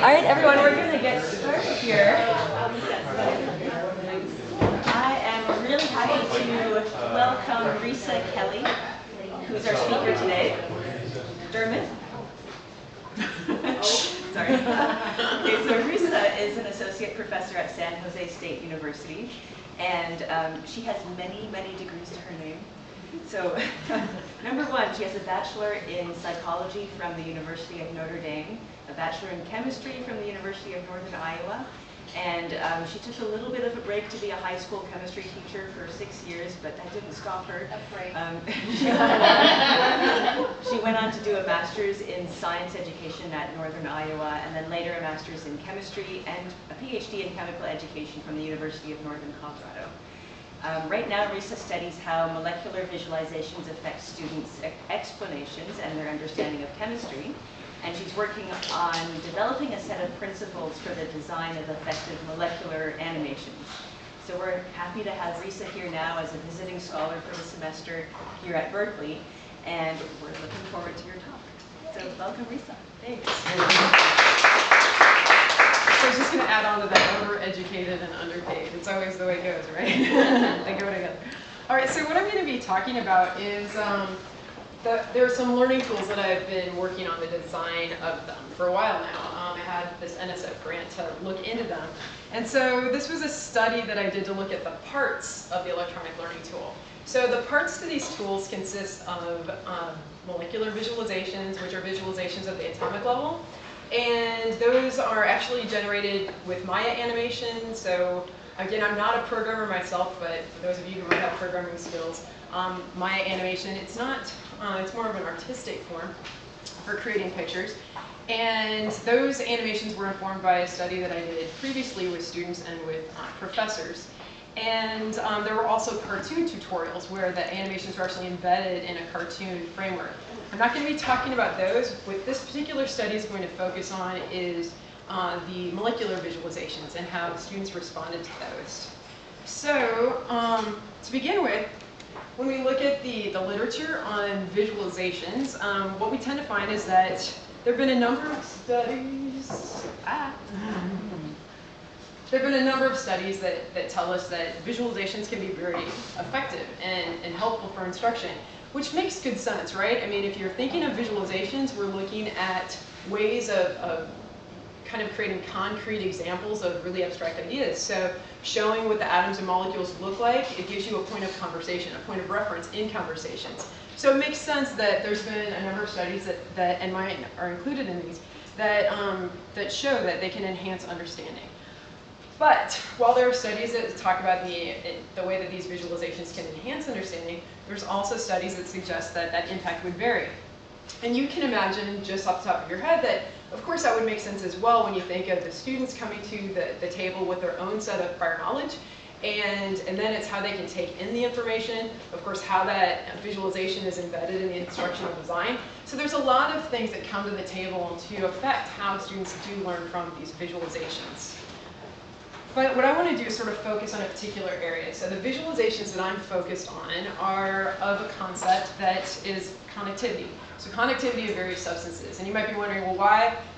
All right, everyone, we're going to get started here. I am really happy to welcome Resa Kelly, who's our speaker today. Dermot? Sorry. Okay, so Resa is an associate professor at San Jose State University, and she has many, many degrees to her name. So, number one, she has a bachelor in psychology from the University of Notre Dame, a bachelor in chemistry from the University of Northern Iowa, and she took a little bit of a break to be a high school chemistry teacher for 6 years, but that didn't stop her. She went on to do a master's in science education at Northern Iowa, and then later a master's in chemistry and a PhD in chemical education from the University of Northern Colorado. Right now, Resa studies how molecular visualizations affect students' explanations and their understanding of chemistry. And she's working on developing a set of principles for the design of effective molecular animations. So we're happy to have Resa here now as a visiting scholar for the semester here at Berkeley. And we're looking forward to your talk. So welcome, Resa. Thanks. So I was just going to add on to that, over-educated and underpaid. It's always the way it goes, right? They go together. All right, so what I'm going to be talking about is there are some learning tools that I've been working on the design of them for a while now. I had this NSF grant to look into them. And so this was a study that I did to look at the parts of the electronic learning tool. So the parts to these tools consist of molecular visualizations, which are visualizations at the atomic level. And those are actually generated with Maya animation. So again, I'm not a programmer myself, but for those of you who might have programming skills, Maya animation, it's more of an artistic form for creating pictures. And those animations were informed by a study that I did previously with students and with professors. And there were also cartoon tutorials where the animations were actually embedded in a cartoon framework. I'm not going to be talking about those. What this particular study is going to focus on is the molecular visualizations and how the students responded to those. So to begin with, when we look at the literature on visualizations, what we tend to find is that there have been a number of studies. There have been a number of studies that tell us that visualizations can be very effective and helpful for instruction, which makes good sense, right? I mean, if you're thinking of visualizations, we're looking at ways of kind of creating concrete examples of really abstract ideas. So showing what the atoms and molecules look like, it gives you a point of conversation, a point of reference in conversations. So it makes sense that there's been a number of studies and mine are included in these, that show that they can enhance understanding. But while there are studies that talk about the way that these visualizations can enhance understanding, there's also studies that suggest that that impact would vary. And you can imagine just off the top of your head that, of course, that would make sense as well when you think of the students coming to the table with their own set of prior knowledge. And then it's how they can take in the information, of course, how that visualization is embedded in the instructional design. So there's a lot of things that come to the table to affect how students do learn from these visualizations. But what I want to do is sort of focus on a particular area. So the visualizations that I'm focused on are of a concept that is conductivity. So conductivity of various substances. And you might be wondering, well,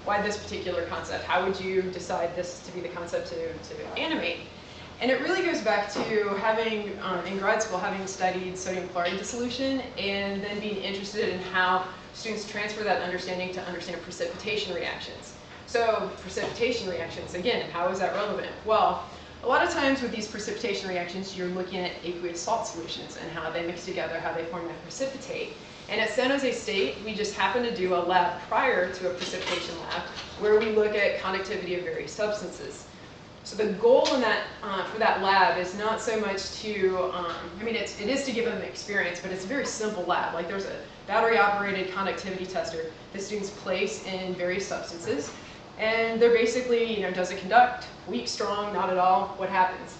why this particular concept? How would you decide this to be the concept to animate? And it really goes back to having, in grad school, having studied sodium chloride dissolution and then being interested in how students transfer that understanding to understand precipitation reactions. So precipitation reactions, again, how is that relevant? Well, a lot of times with these precipitation reactions, you're looking at aqueous salt solutions and how they mix together, how they form and precipitate. And at San Jose State, we just happened to do a lab prior to a precipitation lab where we look at conductivity of various substances. So the goal in that, for that lab is not so much to, it is to give them the experience, but it's a very simple lab. Like there's a battery-operated conductivity tester that students place in various substances. And they're basically, does it conduct? Weak, strong, not at all, what happens?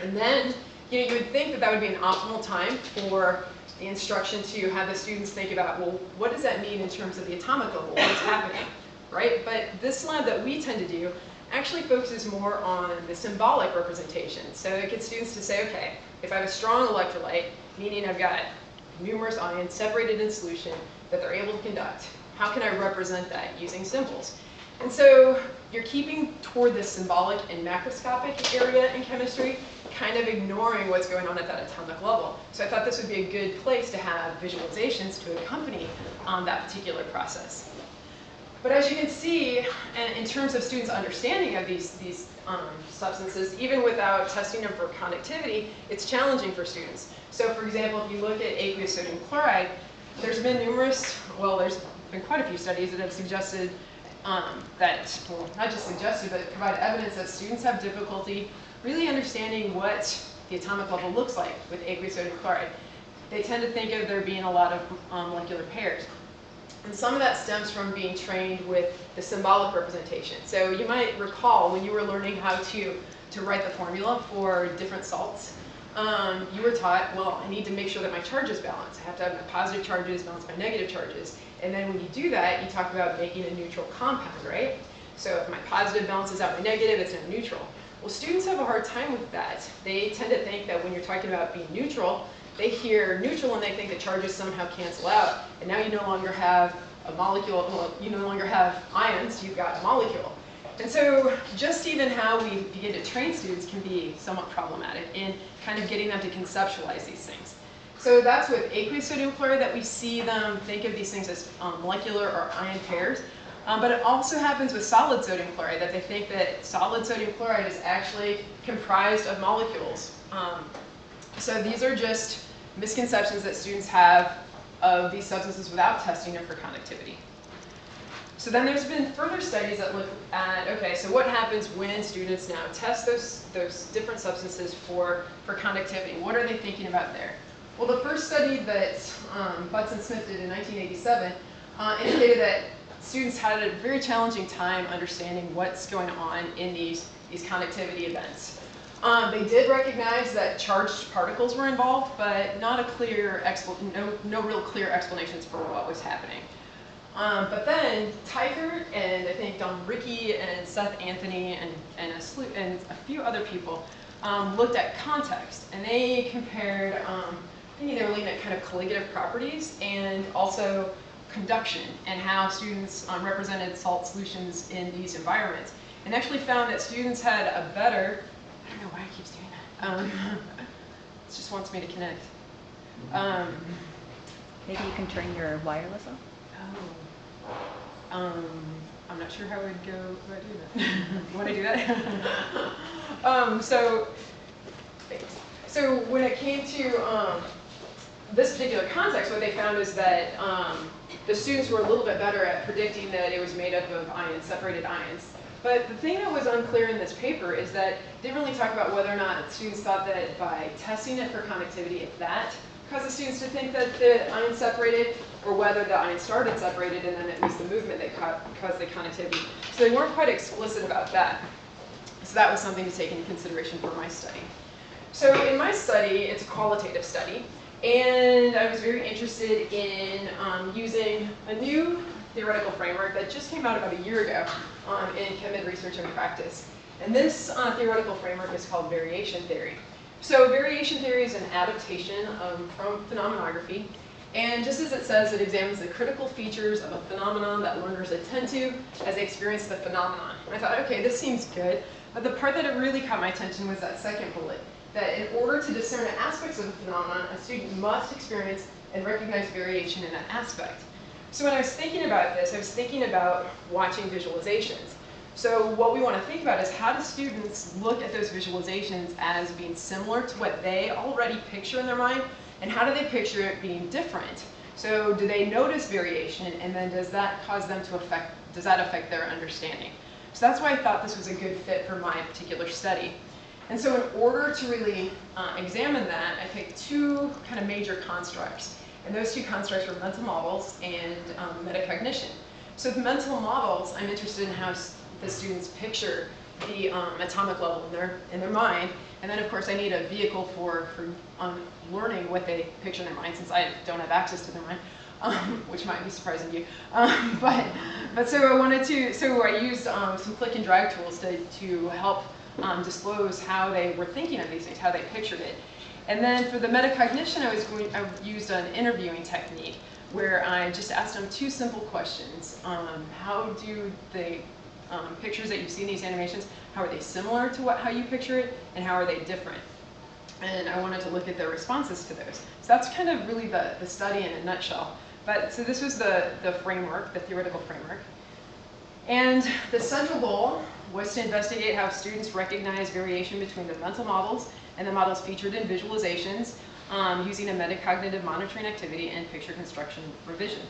And then, you would think that would be an optimal time for the instruction to have the students think about, well, what does that mean in terms of the atomic level? What's happening, right? But this lab that we tend to do actually focuses more on the symbolic representation. So it gets students to say, okay, if I have a strong electrolyte, meaning I've got numerous ions separated in solution that they're able to conduct, how can I represent that using symbols? And so you're keeping toward this symbolic and macroscopic area in chemistry, kind of ignoring what's going on at that atomic level. So I thought this would be a good place to have visualizations to accompany that particular process. But as you can see, in terms of students' understanding of these substances, even without testing them for conductivity, it's challenging for students. So for example, if you look at aqueous sodium chloride, there's been there's been quite a few studies that have suggested not just suggested, but provide evidence that students have difficulty really understanding what the atomic level looks like with aqueous sodium chloride. They tend to think of there being a lot of molecular pairs. And some of that stems from being trained with the symbolic representation. So you might recall when you were learning how to write the formula for different salts, you were taught, well, I need to make sure that my charge is balanced. I have to have my positive charges balanced by negative charges. And then when you do that, you talk about making a neutral compound, right? So if my positive balances out my negative, it's now neutral. Well, students have a hard time with that. They tend to think that when you're talking about being neutral, they hear neutral and they think the charges somehow cancel out. And now you no longer have a molecule, well, you no longer have ions, you've got a molecule. And so just even how we begin to train students can be somewhat problematic in kind of getting them to conceptualize these things. So that's with aqueous sodium chloride that we see them think of these things as molecular or ion pairs. But it also happens with solid sodium chloride, that they think that solid sodium chloride is actually comprised of molecules. So these are just misconceptions that students have of these substances without testing them for conductivity. So then there's been further studies that look at, okay, so what happens when students now test those different substances for conductivity? What are they thinking about there? Well, the first study that Butts and Smith did in 1987 indicated that students had a very challenging time understanding what's going on in these conductivity events. They did recognize that charged particles were involved, but not a clear no real clear explanations for what was happening. But then Teichert and I think Don Rickey and Seth Anthony and a few other people looked at context, and they compared. I think they were looking at kind of colligative properties and also conduction and how students represented salt solutions in these environments, and actually found that students had a better. I don't know why it keeps doing that. It just wants me to connect. Maybe you can turn your wireless off. I'm not sure how it would go if I do that. You want to do that? So when it came to this particular context, what they found is that the students were a little bit better at predicting that it was made up of ions, separated ions. But the thing that was unclear in this paper is that it didn't really talk about whether or not students thought that by testing it for conductivity, if that caused the students to think that the ions separated, or whether the ions started separated and then it was the movement that caused the conductivity. So they weren't quite explicit about that. So that was something to take into consideration for my study. So in my study, it's a qualitative study, and I was very interested in using a new theoretical framework that just came out about a year ago in Chem Research and Practice. And this theoretical framework is called variation theory. So variation theory is an adaptation from phenomenography. And just as it says, it examines the critical features of a phenomenon that learners attend to as they experience the phenomenon. And I thought, okay, this seems good. But the part that really caught my attention was that second bullet, that in order to discern aspects of a phenomenon, a student must experience and recognize variation in that aspect. So when I was thinking about this, I was thinking about watching visualizations. So what we want to think about is, how do students look at those visualizations as being similar to what they already picture in their mind, and how do they picture it being different? So do they notice variation, and then does that cause them to affect their understanding? So that's why I thought this was a good fit for my particular study. And so in order to really examine that, I picked two kind of major constructs. And those two constructs were mental models and metacognition. So the mental models, I'm interested in how the students picture the atomic level in their mind. And then, of course, I need a vehicle for learning what they picture in their mind, since I don't have access to their mind, which might be surprising to you. But so I used some click and drag tools to help disclose how they were thinking of these things, how they pictured it. And then for the metacognition, I used an interviewing technique where I just asked them two simple questions. How do they pictures that you see in these animations, how are they similar to how you picture it, and how are they different? And I wanted to look at their responses to those. So that's kind of really the study in a nutshell. But so this was the framework, the theoretical framework. And the central goal was to investigate how students recognize variation between the mental models and the models featured in visualizations using a metacognitive monitoring activity and picture construction revision.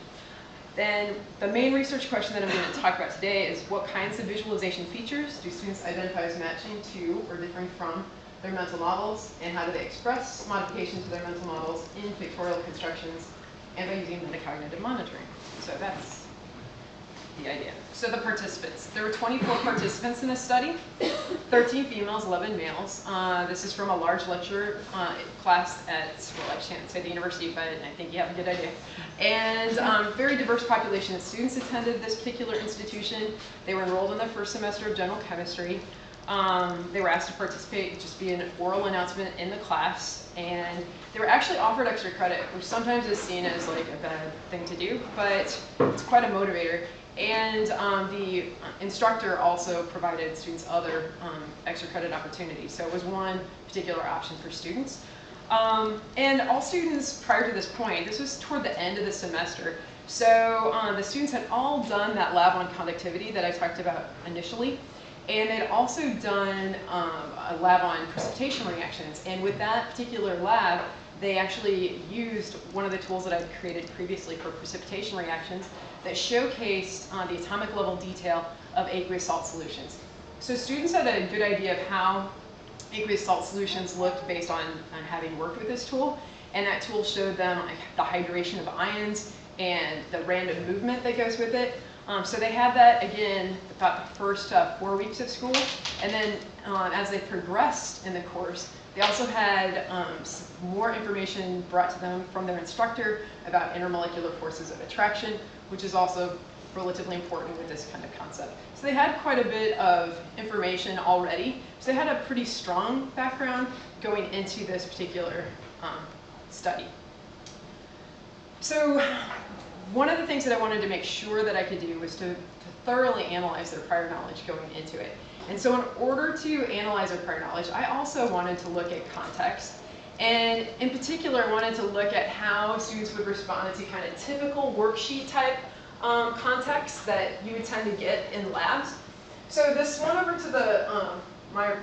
Then the main research question that I'm going to talk about today is what kinds of visualization features do students identify as matching to or differing from their mental models, and how do they express modifications to their mental models in pictorial constructions and by using metacognitive monitoring. So that's the idea. So the participants. There were 24 participants in this study, 13 females, 11 males. This is from a large lecture class at, well, I can't say the university, but I think you have a good idea. And very diverse population of students attended this particular institution. They were enrolled in the first semester of general chemistry. They were asked to participate, just be an oral announcement in the class, and they were actually offered extra credit, which sometimes is seen as like a bad thing to do, but it's quite a motivator. And the instructor also provided students other extra credit opportunities. So it was one particular option for students. And all students prior to this point, this was toward the end of the semester, so the students had all done that lab on conductivity that I talked about initially. And they'd also done a lab on precipitation reactions. And with that particular lab, they actually used one of the tools that I'd created previously for precipitation reactions that showcased the atomic level detail of aqueous salt solutions. So students had a good idea of how aqueous salt solutions looked based on having worked with this tool. And that tool showed them like, the hydration of ions and the random movement that goes with it. So they had that, again, about the first 4 weeks of school. And then as they progressed in the course, they also had more information brought to them from their instructor about intermolecular forces of attraction, which is also relatively important with this kind of concept. So they had quite a bit of information already. So they had a pretty strong background going into this particular study. So one of the things that I wanted to make sure that I could do was to thoroughly analyze their prior knowledge going into it. And so in order to analyze their prior knowledge, I also wanted to look at context. And in particular, I wanted to look at how students would respond to kind of typical worksheet type context that you would tend to get in labs. So this one over to the, my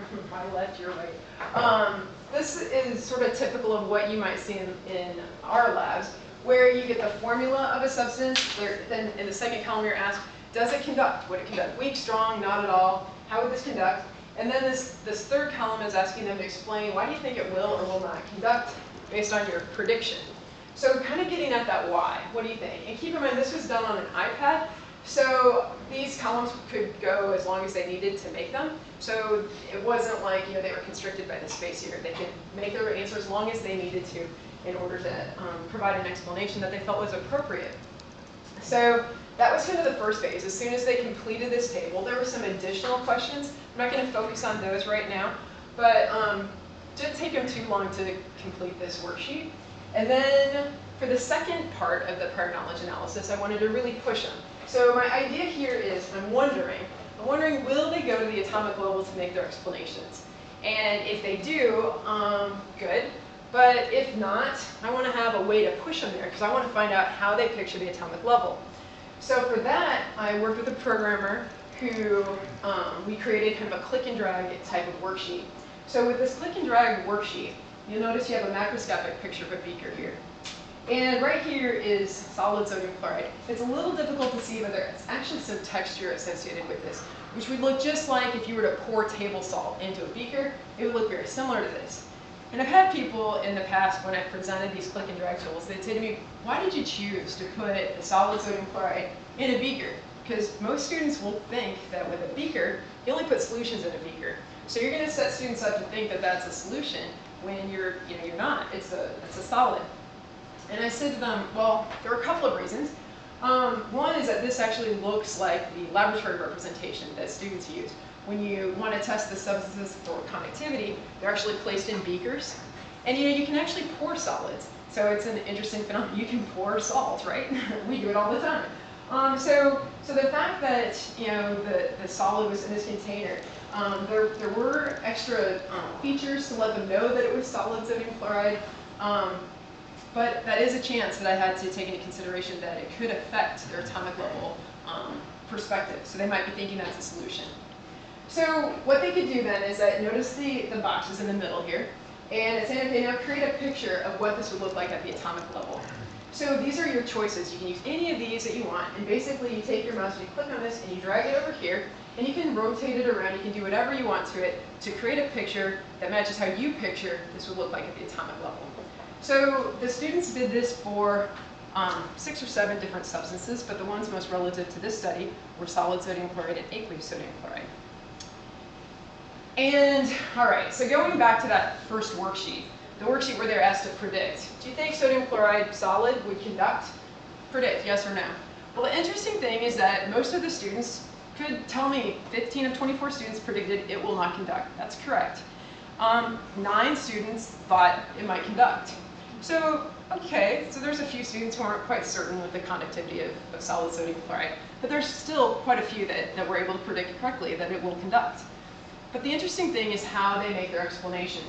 left, your right. This is sort of typical of what you might see in our labs, where you get the formula of a substance. Then in the second column you're asked, does it conduct? Would it conduct weak, strong, not at all? How would this conduct? And then this third column is asking them to explain why do you think it will or will not conduct based on your prediction. So kind of getting at that why. What do you think? And keep in mind this was done on an iPad. So these columns could go as long as they needed to make them. So it wasn't like they were constricted by the space here. They could make their answer as long as they needed to in order to provide an explanation that they felt was appropriate. So that was kind of the first phase. As soon as they completed this table, there were some additional questions. I'm not going to focus on those right now, but didn't take them too long to complete this worksheet. And then for the second part of the prior knowledge analysis, I wanted to really push them. So my idea here is I'm wondering, will they go to the atomic level to make their explanations? And if they do, good. But if not, I want to have a way to push them there because I want to find out how they picture the atomic level. So for that, I worked with a programmer who we created kind of a click and drag type of worksheet. So with this click and drag worksheet, you'll notice you have a macroscopic picture of a beaker here. And right here is solid sodium chloride. It's a little difficult to see, but there's actually some texture associated with this, which would look just like if you were to pour table salt into a beaker. It would look very similar to this. And I've had people in the past, when I presented these click and drag tools, they'd say to me, why did you choose to put the solid sodium chloride in a beaker? Because most students will think that with a beaker, you only put solutions in a beaker. So you're going to set students up to think that that's a solution when you're not. It's a solid. And I said to them, well, there are a couple of reasons. One is that this actually looks like the laboratory representation that students use. When you want to test the substances for conductivity, they're actually placed in beakers. And you can actually pour solids. So it's an interesting phenomenon. You can pour salt, right? We do it all the time. So the fact that the solid was in this container, there were extra features to let them know that it was solid sodium chloride, but that is a chance that I had to take into consideration that it could affect their atomic level perspective. So they might be thinking that's a solution. So what they could do then is that notice the boxes in the middle here, and it's saying, okay, now create a picture of what this would look like at the atomic level. So these are your choices. You can use any of these that you want, and basically you take your mouse and you click on this and you drag it over here, and you can rotate it around. You can do whatever you want to it to create a picture that matches how you picture this would look like at the atomic level. So the students did this for 6 or 7 different substances, but the ones most relative to this study were solid sodium chloride and aqueous sodium chloride. And all right, so going back to that first worksheet, the worksheet where they're asked to predict, do you think sodium chloride solid would conduct? Predict, yes or no? Well, the interesting thing is that most of the students could tell me 15 of 24 students predicted it will not conduct. That's correct. 9 students thought it might conduct. So, okay, so there's a few students who aren't quite certain with the conductivity of solid sodium chloride, but there's still quite a few that were able to predict correctly that it will conduct. But the interesting thing is how they make their explanation.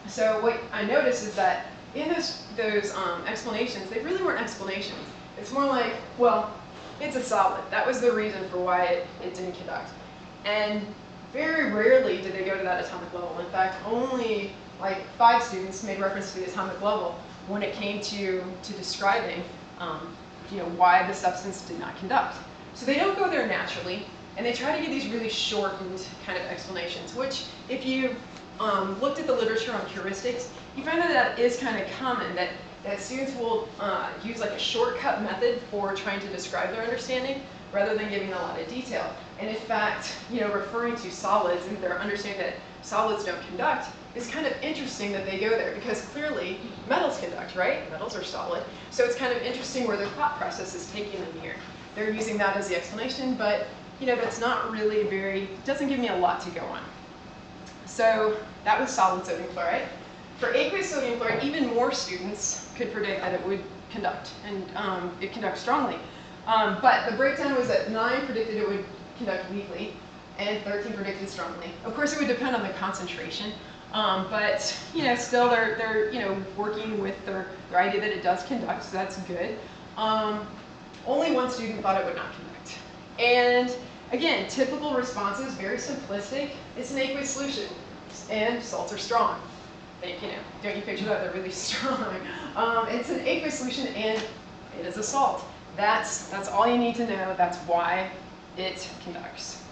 So what I noticed is that in those explanations, they really weren't explanations. It's more like, well, it's a solid. That was the reason for why it didn't conduct. And very rarely did they go to that atomic level. In fact, only like 5 students made reference to the atomic level when it came to describing why the substance did not conduct. So they don't go there naturally, and they try to give these really shortened kind of explanations, which if you looked at the literature on heuristics, you find that that is kind of common, that students will use like a shortcut method for trying to describe their understanding rather than giving a lot of detail. And in fact, referring to solids and their understanding that solids don't conduct is kind of interesting that they go there, because clearly metals conduct, right? Metals are solid. So it's kind of interesting where their thought process is taking them here. They're using that as the explanation, but that's not really doesn't give me a lot to go on. So that was solid sodium chloride. For aqueous sodium chloride, even more students could predict that it would conduct, and it conducts strongly. But the breakdown was that 9 predicted it would conduct weakly, and 13 predicted strongly. Of course, it would depend on the concentration, but still they're working with their idea that it does conduct, so that's good. Only 1 student thought it would not conduct. And again, typical responses, very simplistic. It's an aqueous solution, and salts are strong. Don't you picture that? They're really strong. It's an aqueous solution, and it is a salt. That's all you need to know. That's why it conducts.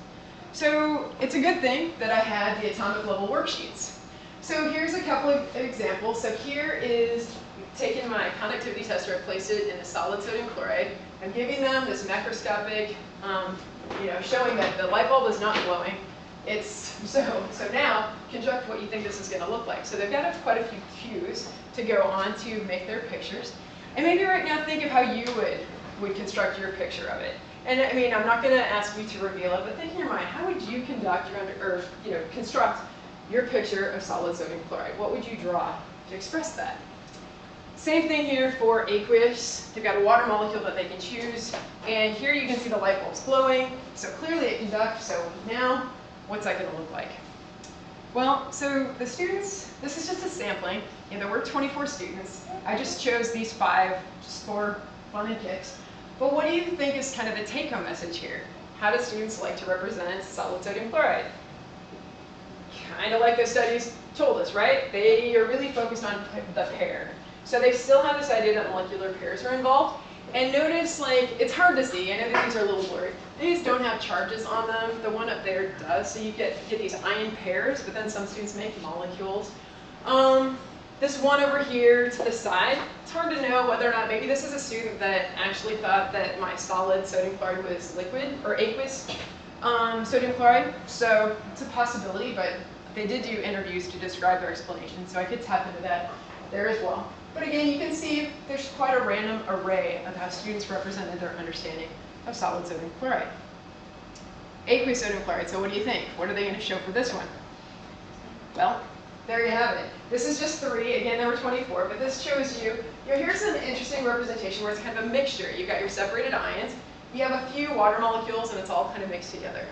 So it's a good thing that I had the atomic level worksheets. So here's a couple of examples. So here is taking my conductivity tester, I placed it in the solid sodium chloride. I'm giving them this macroscopic, showing that the light bulb is not glowing. So now construct what you think this is going to look like. So they've got quite a few cues to go on to make their pictures. And maybe right now think of how you would construct your picture of it. And I mean, I'm not going to ask you to reveal it, but think in your mind, how would you construct your picture of solid sodium chloride? What would you draw to express that? Same thing here for aqueous. They've got a water molecule that they can choose, and here you can see the light bulbs glowing, so clearly it conducts. So now, what's that going to look like? Well, so the students, this is just a sampling, and there were 24 students. I just chose these 5 just for fun and kicks. But what do you think is kind of the take-home message here? How do students like to represent solid sodium chloride? Kind of like the studies told us, right? They are really focused on the pair. So they still have this idea that molecular pairs are involved. And notice, it's hard to see. I know that these are a little blurry. These don't have charges on them. The one up there does. So you get these ion pairs, but then some students make molecules. This one over here to the side, it's hard to know whether or not, maybe this is a student that actually thought that my solid sodium chloride was liquid, or aqueous sodium chloride. So it's a possibility, but they did do interviews to describe their explanation, so I could tap into that there as well. But again, you can see there's quite a random array of how students represented their understanding of solid sodium chloride. Aqueous sodium chloride, so what do you think? What are they going to show for this one? Well, there you have it. This is just 3. Again, there were 24, but this shows you, here's an interesting representation where it's kind of a mixture. You've got your separated ions, you have a few water molecules and it's all kind of mixed together.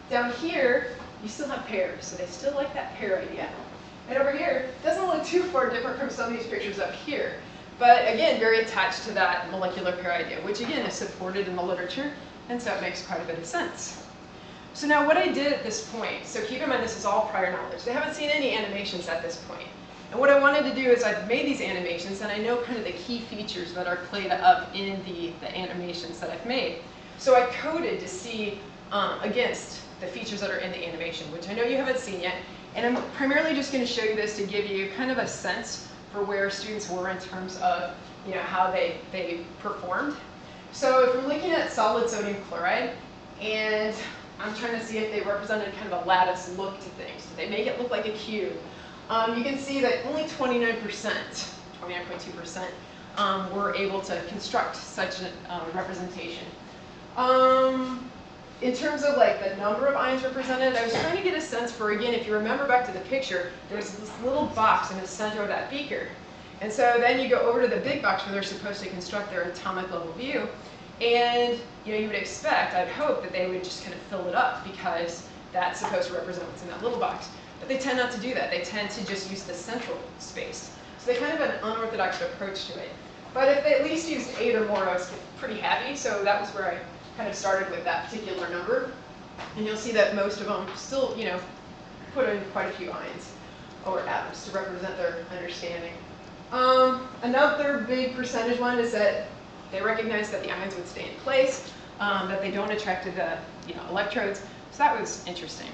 Down here, you still have pairs, so they still like that pair idea. And over here, it doesn't look too far different from some of these pictures up here. But again, very attached to that molecular pair idea, which again is supported in the literature, and so it makes quite a bit of sense. So now what I did at this point, so keep in mind this is all prior knowledge. They haven't seen any animations at this point. And what I wanted to do is I've made these animations and I know kind of the key features that are played up in the animations that I've made. So I coded to see against the features that are in the animation, which I know you haven't seen yet. And I'm primarily just going to show you this to give you kind of a sense for where students were in terms of how they performed. So if we're looking at solid sodium chloride, and I'm trying to see if they represented kind of a lattice look to things. Did they make it look like a cube? You can see that only 29%, 29.2%, were able to construct such a representation. In terms of like the number of ions represented, I was trying to get a sense for, again, if you remember back to the picture, there's this little box in the center of that beaker. And so then you go over to the big box where they're supposed to construct their atomic level view. And you would expect, I'd hope, that they would just kind of fill it up because that's supposed to represent what's in that little box. But they tend not to do that. They tend to just use the central space. So they kind of have an unorthodox approach to it. But if they at least used 8 or more, I was pretty happy. So that was where I kind of started with that particular number. And you'll see that most of them still, put in quite a few ions or atoms to represent their understanding. Another big percentage one is that they recognize that the ions would stay in place, that they don't attract to the electrodes. So that was interesting.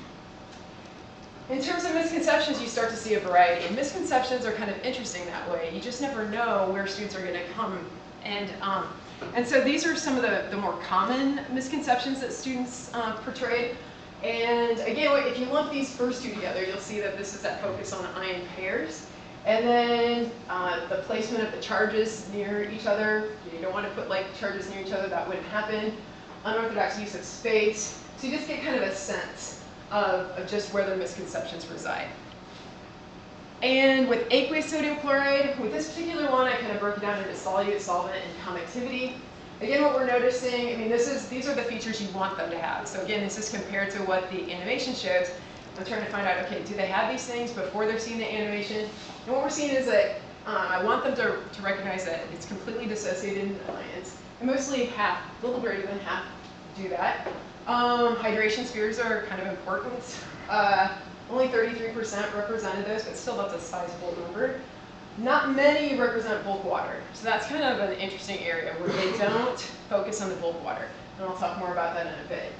In terms of misconceptions, you start to see a variety. And misconceptions are kind of interesting that way. You just never know where students are going to come. And so these are some of the more common misconceptions that students portrayed. And again, if you lump these first two together, you'll see that this is that focus on ion pairs. And then the placement of the charges near each other. You don't want to put like charges near each other, that wouldn't happen. Unorthodox use of space. So you just get kind of a sense of just where their misconceptions reside. And with aqueous sodium chloride, with this particular one, I kind of broke it down into solute, solvent, and conductivity. Again, what we're noticing, these are the features you want them to have. So again, this is compared to what the animation shows. I'm trying to find out, okay, do they have these things before they're seeing the animation? And what we're seeing is that I want them to recognize that it's completely dissociated in ions. And mostly half, a little greater than half, do that. Hydration spheres are kind of important. Only 33% represented those, but still that's a sizable number. Not many represent bulk water. So that's kind of an interesting area where they don't focus on the bulk water. And I'll talk more about that in a bit.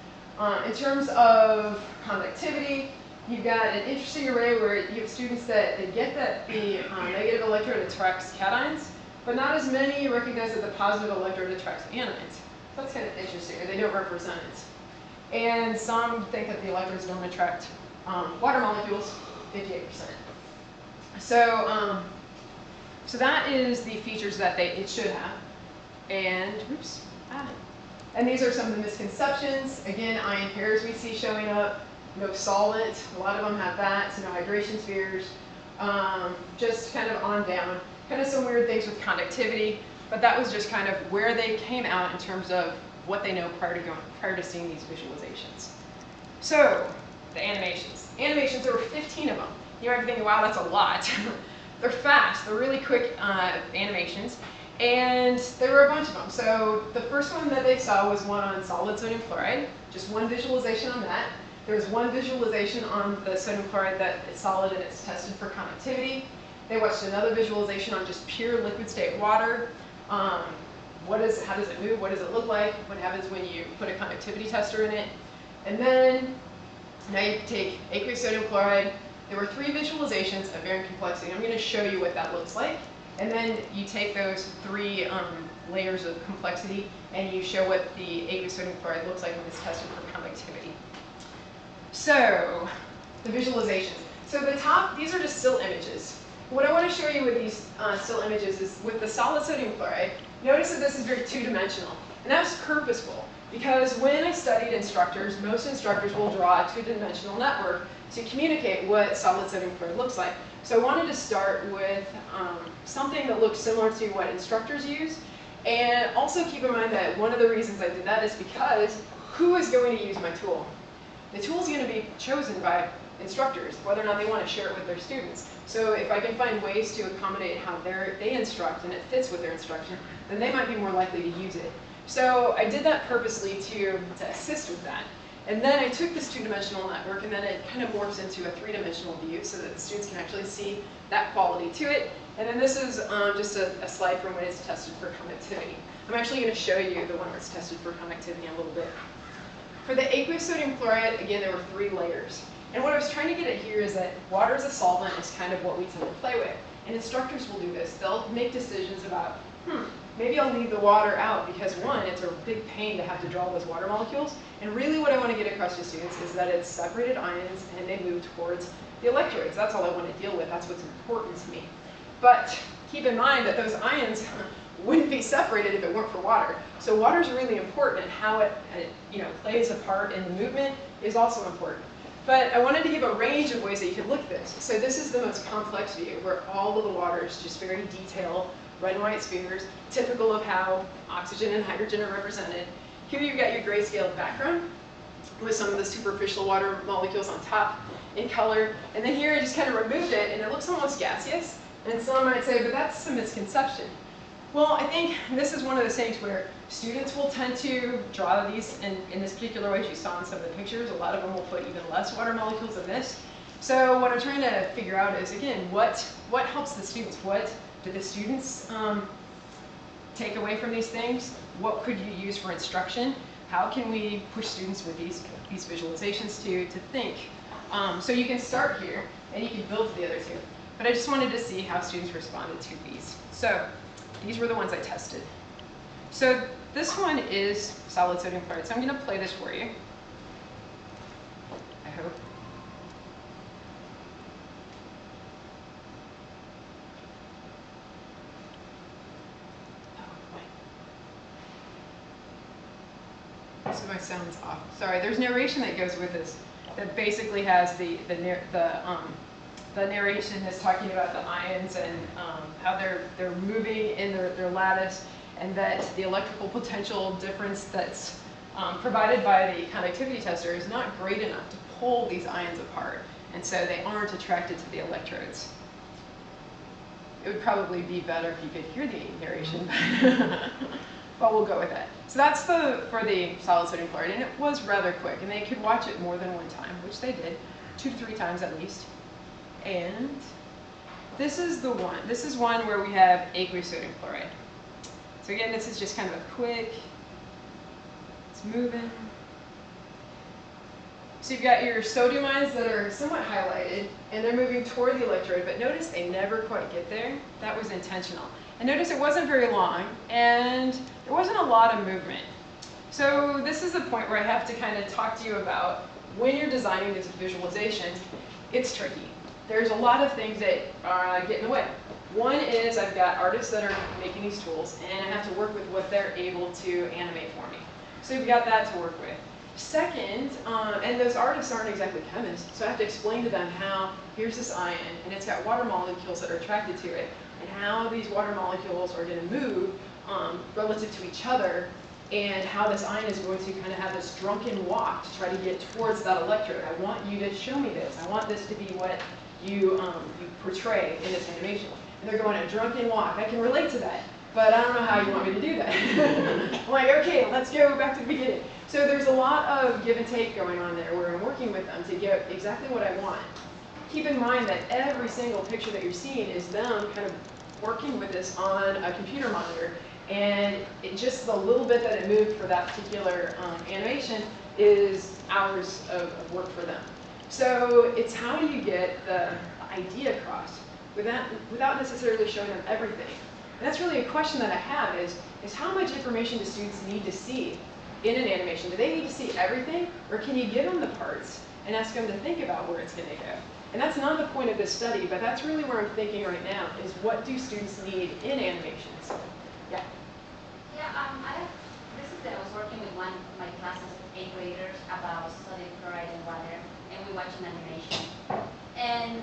In terms of conductivity, you've got an interesting array where you have students that they get that the negative electrode attracts cations, but not as many recognize that the positive electrode attracts anions. So that's kind of interesting, or they don't represent it. And some think that the electrodes don't attract water molecules, 58%. So, so that is the features that it should have. And, and these are some of the misconceptions. Again, ion pairs we see showing up. No solvent, a lot of them have that, so no hydration spheres. Just kind of on down. Kind of some weird things with conductivity, but that was just kind of where they came out in terms of what they know prior to seeing these visualizations. So, the animations. Animations, there were 15 of them. You might be thinking, wow, that's a lot. They're fast, they're really quick animations, and there were a bunch of them. So the first one that they saw was one on solid sodium chloride, just one visualization on that. There was one visualization on the sodium chloride that is solid and it's tested for conductivity. They watched another visualization on just pure liquid state water. How does it move? What does it look like? What happens when you put a conductivity tester in it? And then now you take aqueous sodium chloride. There were 3 visualizations of varying complexity. I'm going to show you what that looks like. And then you take those 3 layers of complexity and you show what the aqueous sodium chloride looks like when it's tested for conductivity. So, the visualizations. So the top, these are just still images. What I want to show you with these still images is with the solid sodium chloride, notice that this is very two-dimensional. And that's purposeful, because when I studied instructors, most instructors will draw a two-dimensional network to communicate what solid sodium chloride looks like. So I wanted to start with something that looks similar to what instructors use, And also keep in mind that one of the reasons I did that is because who is going to use my tool? The tool is going to be chosen by instructors, whether or not they want to share it with their students. So if I can find ways to accommodate how they instruct and it fits with their instruction, then they might be more likely to use it. So I did that purposely to assist with that. And then I took this two-dimensional network and then it kind of morphs into a three-dimensional view so that the students can actually see that quality to it. And then this is just a slide from when it's tested for conductivity. I'm actually going to show you the one where it's tested for conductivity in a little bit. For the aqueous sodium chloride, again, there were 3 layers. And what I was trying to get at here is that water as a solvent is kind of what we tend to play with. And instructors will do this. They'll make decisions about, maybe I'll leave the water out because one, it's a big pain to have to draw those water molecules. And really what I want to get across to students is that it's separated ions and they move towards the electrodes. That's all I want to deal with. That's what's important to me. But keep in mind that those ions wouldn't be separated if it weren't for water. So water is really important, and how it plays a part in the movement is also important. But I wanted to give a range of ways that you could look at this. So this is the most complex view, where all of the water is just very detailed, red and white spheres, typical of how oxygen and hydrogen are represented. Here you've got your grayscale background with some of the superficial water molecules on top in color. And then here I just kind of removed it, and it looks almost gaseous. And some might say, but that's a misconception. Well, I think this is one of those things where students will tend to draw these in this particular way, as you saw in some of the pictures. A lot of them will put even less water molecules than this. So what I'm trying to figure out is, again, what helps the students? What do the students take away from these things? What could you use for instruction? How can we push students with these visualizations to think? So you can start here, and you can build to the other two. But I just wanted to see how students responded to these. So these were the ones I tested. So this one is solid sodium chloride. So I'm going to play this for you. I hope. Oh, so my sound's off. Sorry, there's narration that goes with this that basically has the narration is talking about the ions and how they're moving in their lattice, and that the electrical potential difference that's provided by the conductivity tester is not great enough to pull these ions apart, and so they aren't attracted to the electrodes. It would probably be better if you could hear the narration, but we'll go with it. So that's for the solid sodium chloride, and it was rather quick, and they could watch it more than one time, which they did, 2 to 3 times at least. And this is the one. This is one where we have aqueous sodium chloride. So again, this is just kind of a quick, it's moving. So you've got your sodium ions that are somewhat highlighted, and they're moving toward the electrode, but notice they never quite get there. That was intentional. And notice it wasn't very long, and there wasn't a lot of movement. So this is the point where I have to kind of talk to you about when you're designing these visualizations, it's tricky. There's a lot of things that get in the way. One is I've got artists that are making these tools, and I have to work with what they're able to animate for me. So you've got that to work with. Second, and those artists aren't exactly chemists, so I have to explain to them how here's this ion, and it's got water molecules that are attracted to it, and how these water molecules are going to move relative to each other, and how this ion is going to kind of have this drunken walk to try to get towards that electrode. I want you to show me this. I want this to be what you portray in this animation. And they're going a drunken walk. I can relate to that, but I don't know how you want me to do that. I'm like, okay, let's go back to the beginning. So there's a lot of give and take going on there where I'm working with them to get exactly what I want. Keep in mind that every single picture that you're seeing is them kind of working with this on a computer monitor, and just the little bit that it moved for that particular animation is hours of work for them. So it's how do you get the idea across without necessarily showing them everything. And that's really a question that I have is how much information do students need to see in an animation? Do they need to see everything, or can you give them the parts and ask them to think about where it's going to go? And that's not the point of this study, but that's really where I'm thinking right now, is what do students need in animations? Yeah? Yeah, I was working with one of my classes, 8th graders, about sodium chloride and water, and we watched an animation. And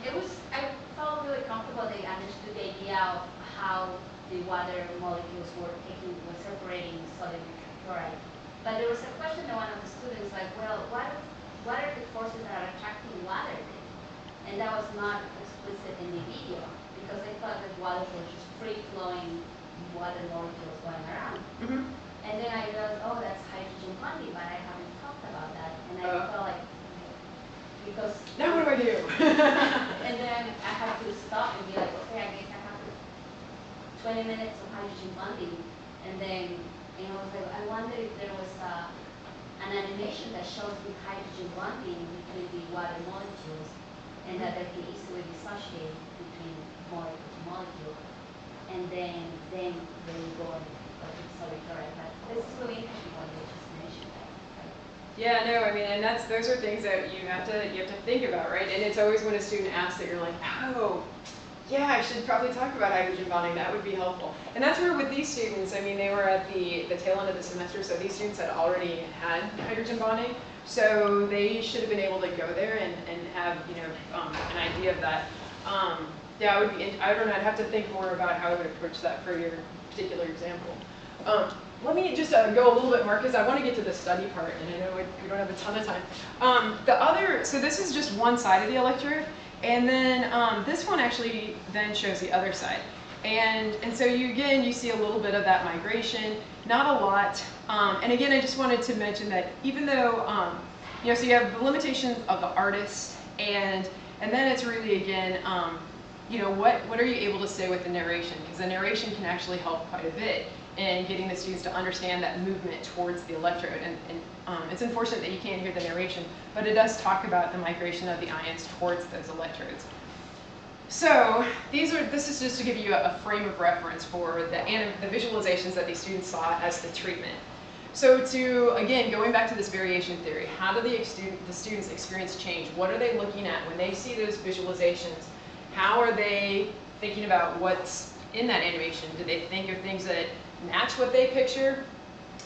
I felt really comfortable. They understood the idea of how the water molecules were separating sodium chloride. But there was a question to one of the students, like, well, what are the forces that are attracting water then? And that was not explicit in the video, because they thought that water was just free-flowing water molecules going around. Mm-hmm. And then I realized, oh, that's hydrogen bonding, but I haven't talked about that. And I felt like, because... Now what do I do? And then I had to stop and be like, okay, I guess I have 20 minutes of hydrogen bonding. And then, I was like, I wonder if there was an animation that shows the hydrogen bonding between the water molecules, and that they can easily dissociate between molecule to molecule. And then they go on sodium chloride. But this is really interesting what they just mentioned that. Right? Yeah, no, I mean, and those are things that you have to think about, right? And it's always when a student asks that you're like, oh, yeah, I should probably talk about hydrogen bonding. That would be helpful. And that's where with these students, I mean, they were at the tail end of the semester, so these students had already had hydrogen bonding. So they should have been able to go there and have, an idea of that. Yeah, I don't know, I'd have to think more about how I would approach that for your particular example. Let me just go a little bit more, because I want to get to the study part, and I know we don't have a ton of time. So this is just one side of the electrode, and then this one actually then shows the other side. And so you see a little bit of that migration, not a lot. And again, I just wanted to mention that even though, so you have the limitations of the artist, and then it's really, again, what are you able to say with the narration? Because the narration can actually help quite a bit in getting the students to understand that movement towards the electrode. And it's unfortunate that you can't hear the narration, but it does talk about the migration of the ions towards those electrodes. So this is just to give you a frame of reference for the visualizations that these students saw as the treatment. So again, going back to this variation theory, how do the students experience change? What are they looking at when they see those visualizations? How are they thinking about what's in that animation? Do they think of things that match what they picture?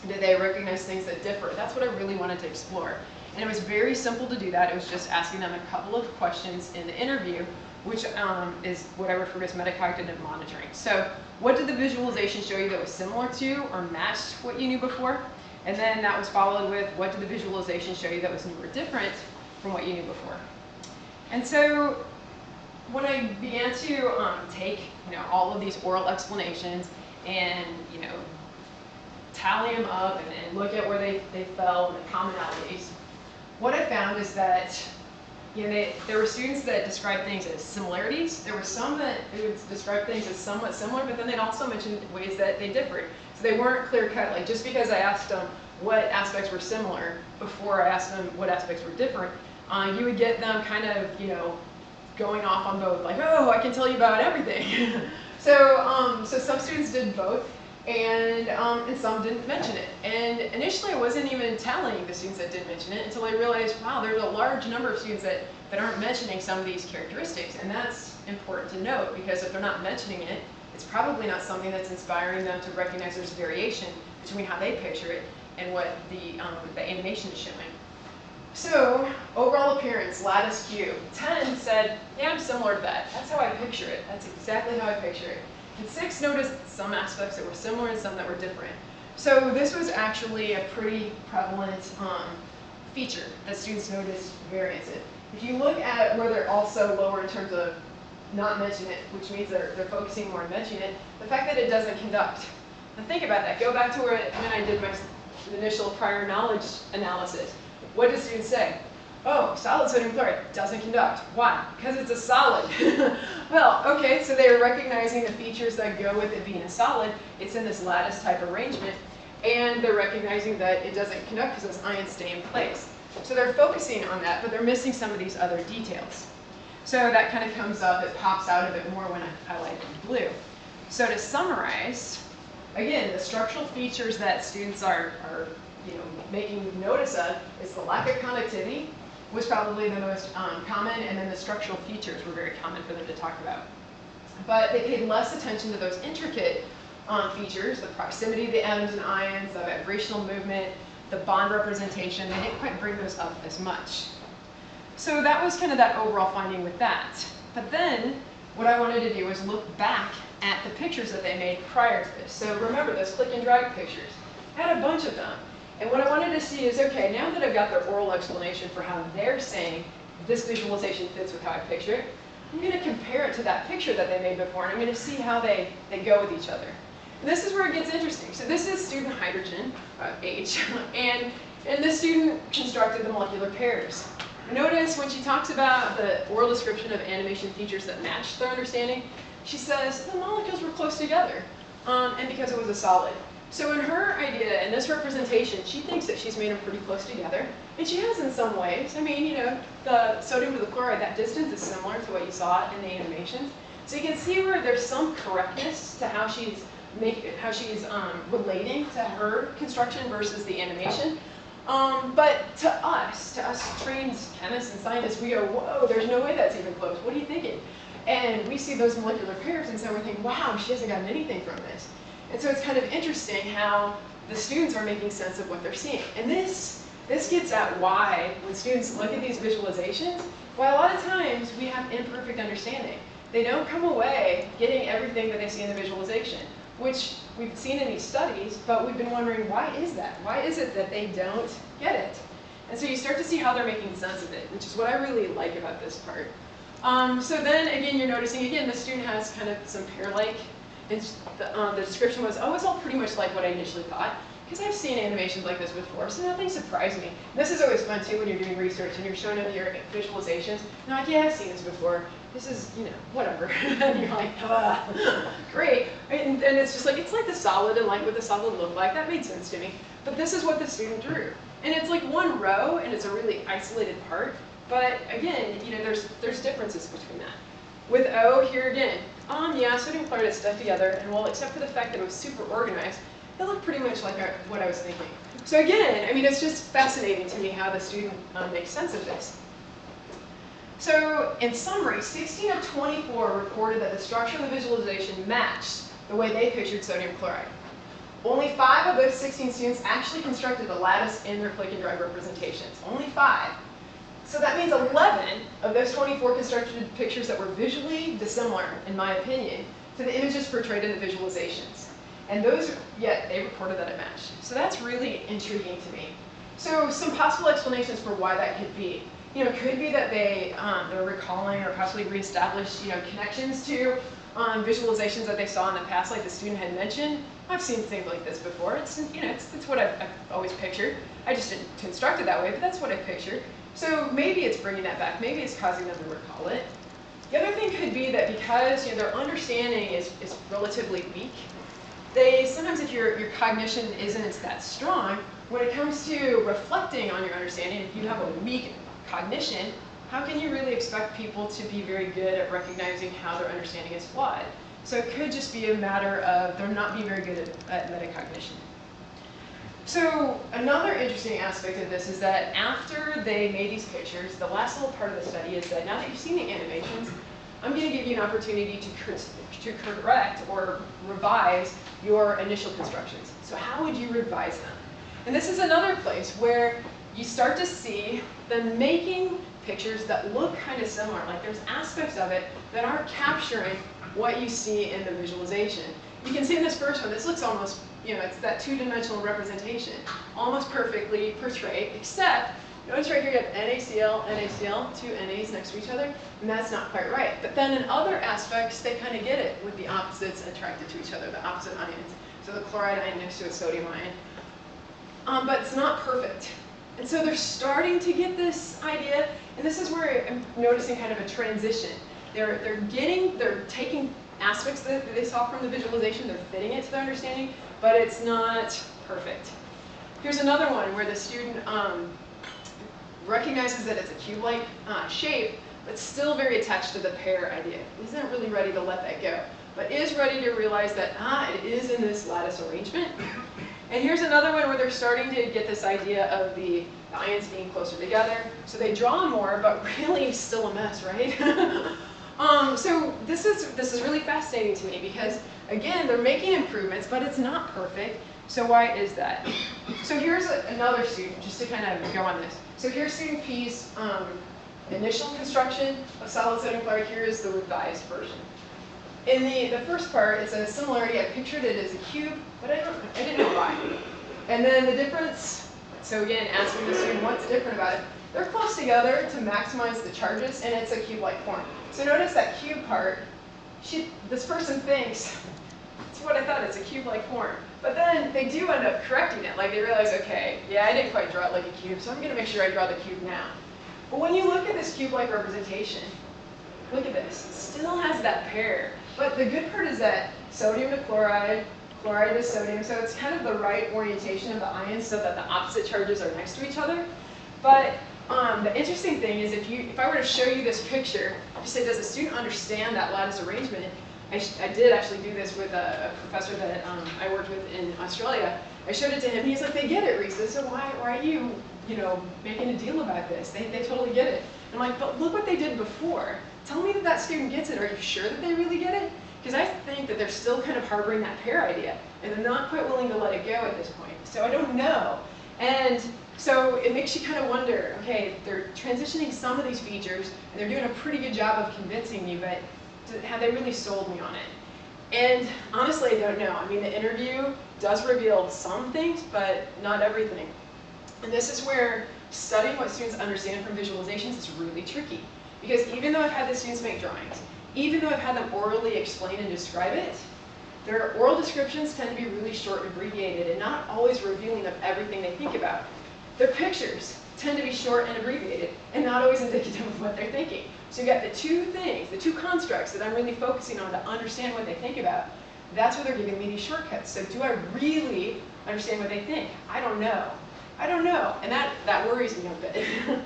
Do they recognize things that differ? That's what I really wanted to explore. And it was very simple to do that. It was just asking them a couple of questions in the interview, which is what I refer to as metacognitive monitoring. So what did the visualization show you that was similar to or matched what you knew before? And then that was followed with, what did the visualization show you that was new or different from what you knew before? And so when I began to take all of these oral explanations and tally them up and look at where they fell and the commonalities, what I found is that there were students that described things as similarities. There were some that would describe things as somewhat similar, but then they'd also mention ways that they differed. So they weren't clear-cut. Like, just because I asked them what aspects were similar before I asked them what aspects were different, you would get them kind of, going off on both. Like, oh, I can tell you about everything. So some students did both, and some didn't mention it. And initially, I wasn't even telling the students that didn't mention it until I realized, wow, there's a large number of students that aren't mentioning some of these characteristics. And that's important to note, because if they're not mentioning it, it's probably not something that's inspiring them to recognize there's variation between how they picture it and what the animation is showing. So, overall appearance, lattice cube. 10 said, yeah, I'm similar to that. That's how I picture it. That's exactly how I picture it. And 6 noticed some aspects that were similar and some that were different. So this was actually a pretty prevalent feature that students noticed variance in. If you look at where they're also lower in terms of not mentioning it, which means they're focusing more on mentioning it, the fact that it doesn't conduct. Now think about that. Go back to when I did my initial prior knowledge analysis. What did students say? Oh, solid sodium chloride doesn't conduct. Why? Because it's a solid. Well, okay, so they're recognizing the features that go with it being a solid. It's in this lattice type arrangement. And they're recognizing that it doesn't conduct because those ions stay in place. So they're focusing on that, but they're missing some of these other details. So that kind of comes up, it pops out a bit more when I highlight in blue. So to summarize, again, the structural features that students are making notice of is the lack of conductivity was probably the most common, and then the structural features were very common for them to talk about. But they paid less attention to those intricate features, the proximity of the atoms and ions, the vibrational movement, the bond representation. They didn't quite bring those up as much. So that was kind of that overall finding with that. But then what I wanted to do was look back at the pictures that they made prior to this. So remember those click and drag pictures. I had a bunch of them. And what I wanted to see is, okay, now that I've got their oral explanation for how they're saying this visualization fits with how I picture it, I'm going to compare it to that picture that they made before, and I'm going to see how they go with each other. And this is where it gets interesting. So this is student hydrogen, H, and this student constructed the molecular pairs. Notice when she talks about the oral description of animation features that match their understanding, she says the molecules were close together, and because it was a solid. So in her idea, in this representation, she thinks that she's made them pretty close together, and she has in some ways. I mean, you know, the sodium to the chloride, that distance is similar to what you saw in the animations. So you can see where there's some correctness to how she's relating to her construction versus the animation. But to us trained chemists and scientists, we go, whoa, there's no way that's even close. What are you thinking? And we see those molecular pairs, and so we think, wow, she hasn't gotten anything from this. And so it's kind of interesting how the students are making sense of what they're seeing. And this gets at why, when students look at these visualizations, why a lot of times we have imperfect understanding. They don't come away getting everything that they see in the visualization, which we've seen in these studies, but we've been wondering, why is that? Why is it that they don't get it? And so you start to see how they're making sense of it, which is what I really like about this part. So then, again, you're noticing, again, the student has kind of some pair-like. The description was, oh, it's all pretty much like what I initially thought, because I've seen animations like this before, so nothing surprised me. This is always fun, too, when you're doing research and you're showing them your visualizations. And you're like, yeah, I've seen this before. This is, you know, whatever. And you're like, great. And it's just like, it's like the solid and like what the solid looked like. That made sense to me. But this is what the student drew. And it's like one row, and it's a really isolated part. But again, you know, there's differences between that. With O, here again, yeah, sodium chloride is stuck together, and well, except for the fact that it was super organized, it looked pretty much like what I was thinking. So again, I mean, it's just fascinating to me how the student makes sense of this. So in summary, 16 of 24 reported that the structure of the visualization matched the way they pictured sodium chloride. Only 5 of those 16 students actually constructed the lattice in their click and drag representations. Only 5. So that means 11 of those 24 constructed pictures that were visually dissimilar, in my opinion, to the images portrayed in the visualizations. And those, yet they reported that it matched. So that's really intriguing to me. So some possible explanations for why that could be. You know, it could be that they're recalling or possibly reestablished, you know, connections to visualizations that they saw in the past, like the student had mentioned. I've seen things like this before. It's, you know, it's what I've always pictured. I just didn't construct it that way, but that's what I pictured. So maybe it's bringing that back. Maybe it's causing them to recall it. The other thing could be that because, you know, their understanding is relatively weak, sometimes if your cognition isn't that strong, when it comes to reflecting on your understanding, if you have a weak cognition, how can you really expect people to be very good at recognizing how their understanding is flawed? So it could just be a matter of them not being very good at metacognition. So another interesting aspect of this is that after they made these pictures, the last little part of the study is that now that you've seen the animations, I'm going to give you an opportunity to correct or revise your initial constructions. So how would you revise them? And this is another place where you start to see them making pictures that look kind of similar. Like there's aspects of it that aren't capturing what you see in the visualization. You can see in this first one, this looks almost, you know, it's that two-dimensional representation, almost perfectly portrayed, except, notice right here you have NaCl, NaCl, 2 NAs next to each other, and that's not quite right. But then in other aspects, they kind of get it with the opposites attracted to each other, the opposite ions. So the chloride ion next to a sodium ion. But it's not perfect. And so they're starting to get this idea, and this is where I'm noticing kind of a transition. They're taking aspects that they saw from the visualization, they're fitting it to their understanding, but it's not perfect. Here's another one where the student recognizes that it's a cube-like shape, but still very attached to the pair idea. Isn't really ready to let that go, but is ready to realize that, it is in this lattice arrangement. And here's another one where they're starting to get this idea of the ions being closer together. So they draw more, but really still a mess, right? So this is really fascinating to me because, again, they're making improvements, but it's not perfect. So why is that? So here's another student, just to kind of go on this. So here's student P's initial construction of solid sodium chloride. Here is the revised version. in the first part, it's a similarity. I pictured it as a cube, but I didn't know why. And then the difference, so again, asking the student what's different about it. They're close together to maximize the charges, and it's a cube-like form. So notice that cube part, this person thinks, it's what I thought, it's a cube-like form. But then they do end up correcting it. Like they realize, okay, yeah, I didn't quite draw it like a cube, so I'm going to make sure I draw the cube now. But when you look at this cube-like representation, look at this. It still has that pair. But the good part is that sodium to chloride, chloride to sodium, so it's kind of the right orientation of the ions so that the opposite charges are next to each other. But the interesting thing is if I were to show you this picture, you say, does the student understand that lattice arrangement? I did actually do this with a professor that I worked with in Australia. I showed it to him. He's like, they get it, Resa, so why are you making a deal about this? They totally get it. And I'm like, but look what they did before. Tell me that student gets it. Are you sure that they really get it? Because I think that they're still kind of harboring that pair idea, and they're not quite willing to let it go at this point. So I don't know. And so it makes you kind of wonder, okay, they're transitioning some of these features, and they're doing a pretty good job of convincing me, but have they really sold me on it? And honestly, I don't know. I mean, the interview does reveal some things, but not everything. And this is where studying what students understand from visualizations is really tricky. Because even though I've had the students make drawings, even though I've had them orally explain and describe it, their oral descriptions tend to be really short and abbreviated and not always revealing of everything they think about. Their pictures tend to be short and abbreviated and not always indicative of what they're thinking. So you got the two things, the two constructs that I'm really focusing on to understand what they think about. That's where they're giving me these shortcuts. So do I really understand what they think? I don't know. I don't know. And that worries me a bit.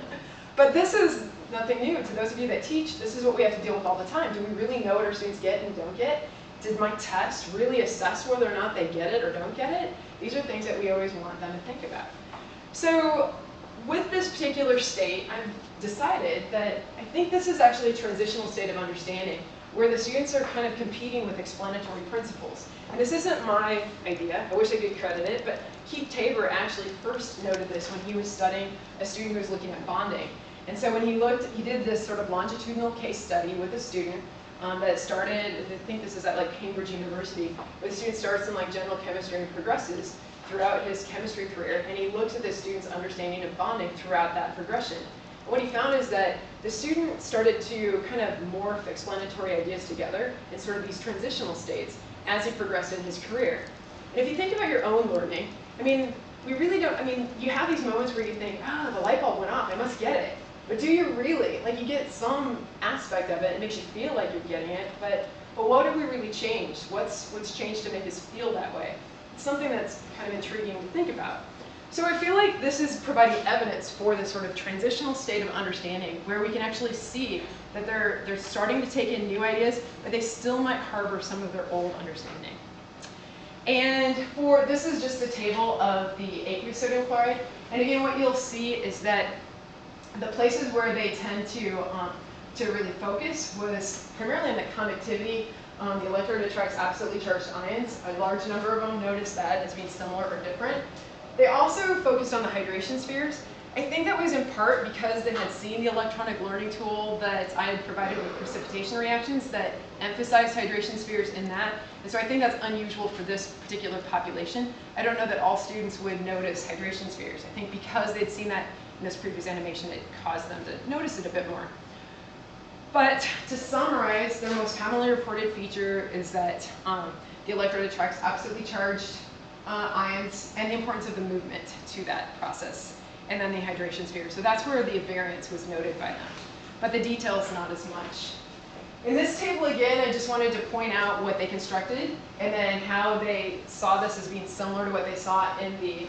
But this is nothing new. To those of you that teach, this is what we have to deal with all the time. Do we really know what our students get and don't get? Did my test really assess whether or not they get it or don't get it? These are things that we always want them to think about. So with this particular state, I've decided that I think this is actually a transitional state of understanding where the students are kind of competing with explanatory principles. And this isn't my idea. I wish I could credit it, but Keith Tabor actually first noted this when he was studying a student who was looking at bonding. And so when he did this sort of longitudinal case study with a student that started, I think this is at like Cambridge University, where the student starts in like general chemistry and progresses throughout his chemistry career, and he looks at the student's understanding of bonding throughout that progression. And what he found is that the student started to kind of morph explanatory ideas together in sort of these transitional states as he progressed in his career. And if you think about your own learning, I mean, we really don't, I mean, you have these moments where you think, oh, the light bulb went off, I must get it. But do you really? Like, you get some aspect of it, it makes you feel like you're getting it, but what have we really changed? What's changed to make us feel that way? It's something that's kind of intriguing to think about. So I feel like this is providing evidence for this sort of transitional state of understanding where we can actually see that they're starting to take in new ideas, but they still might harbor some of their old understanding. And this is just a table of the aqueous sodium chloride. And again, what you'll see is that the places where they tend to really focus was primarily on the conductivity. The electrode attracts absolutely charged ions. A large number of them noticed that as being similar or different. They also focused on the hydration spheres. I think that was in part because they had seen the electronic learning tool that I had provided with precipitation reactions that emphasized hydration spheres in that. And so I think that's unusual for this particular population. I don't know that all students would notice hydration spheres. I think because they'd seen that in this previous animation, it caused them to notice it a bit more. But to summarize, their most commonly reported feature is that the electrode attracts absolutely charged ions and the importance of the movement to that process, and then the hydration sphere. So that's where the variance was noted by them. But the details, not as much. In this table, again, I just wanted to point out what they constructed and then how they saw this as being similar to what they saw in the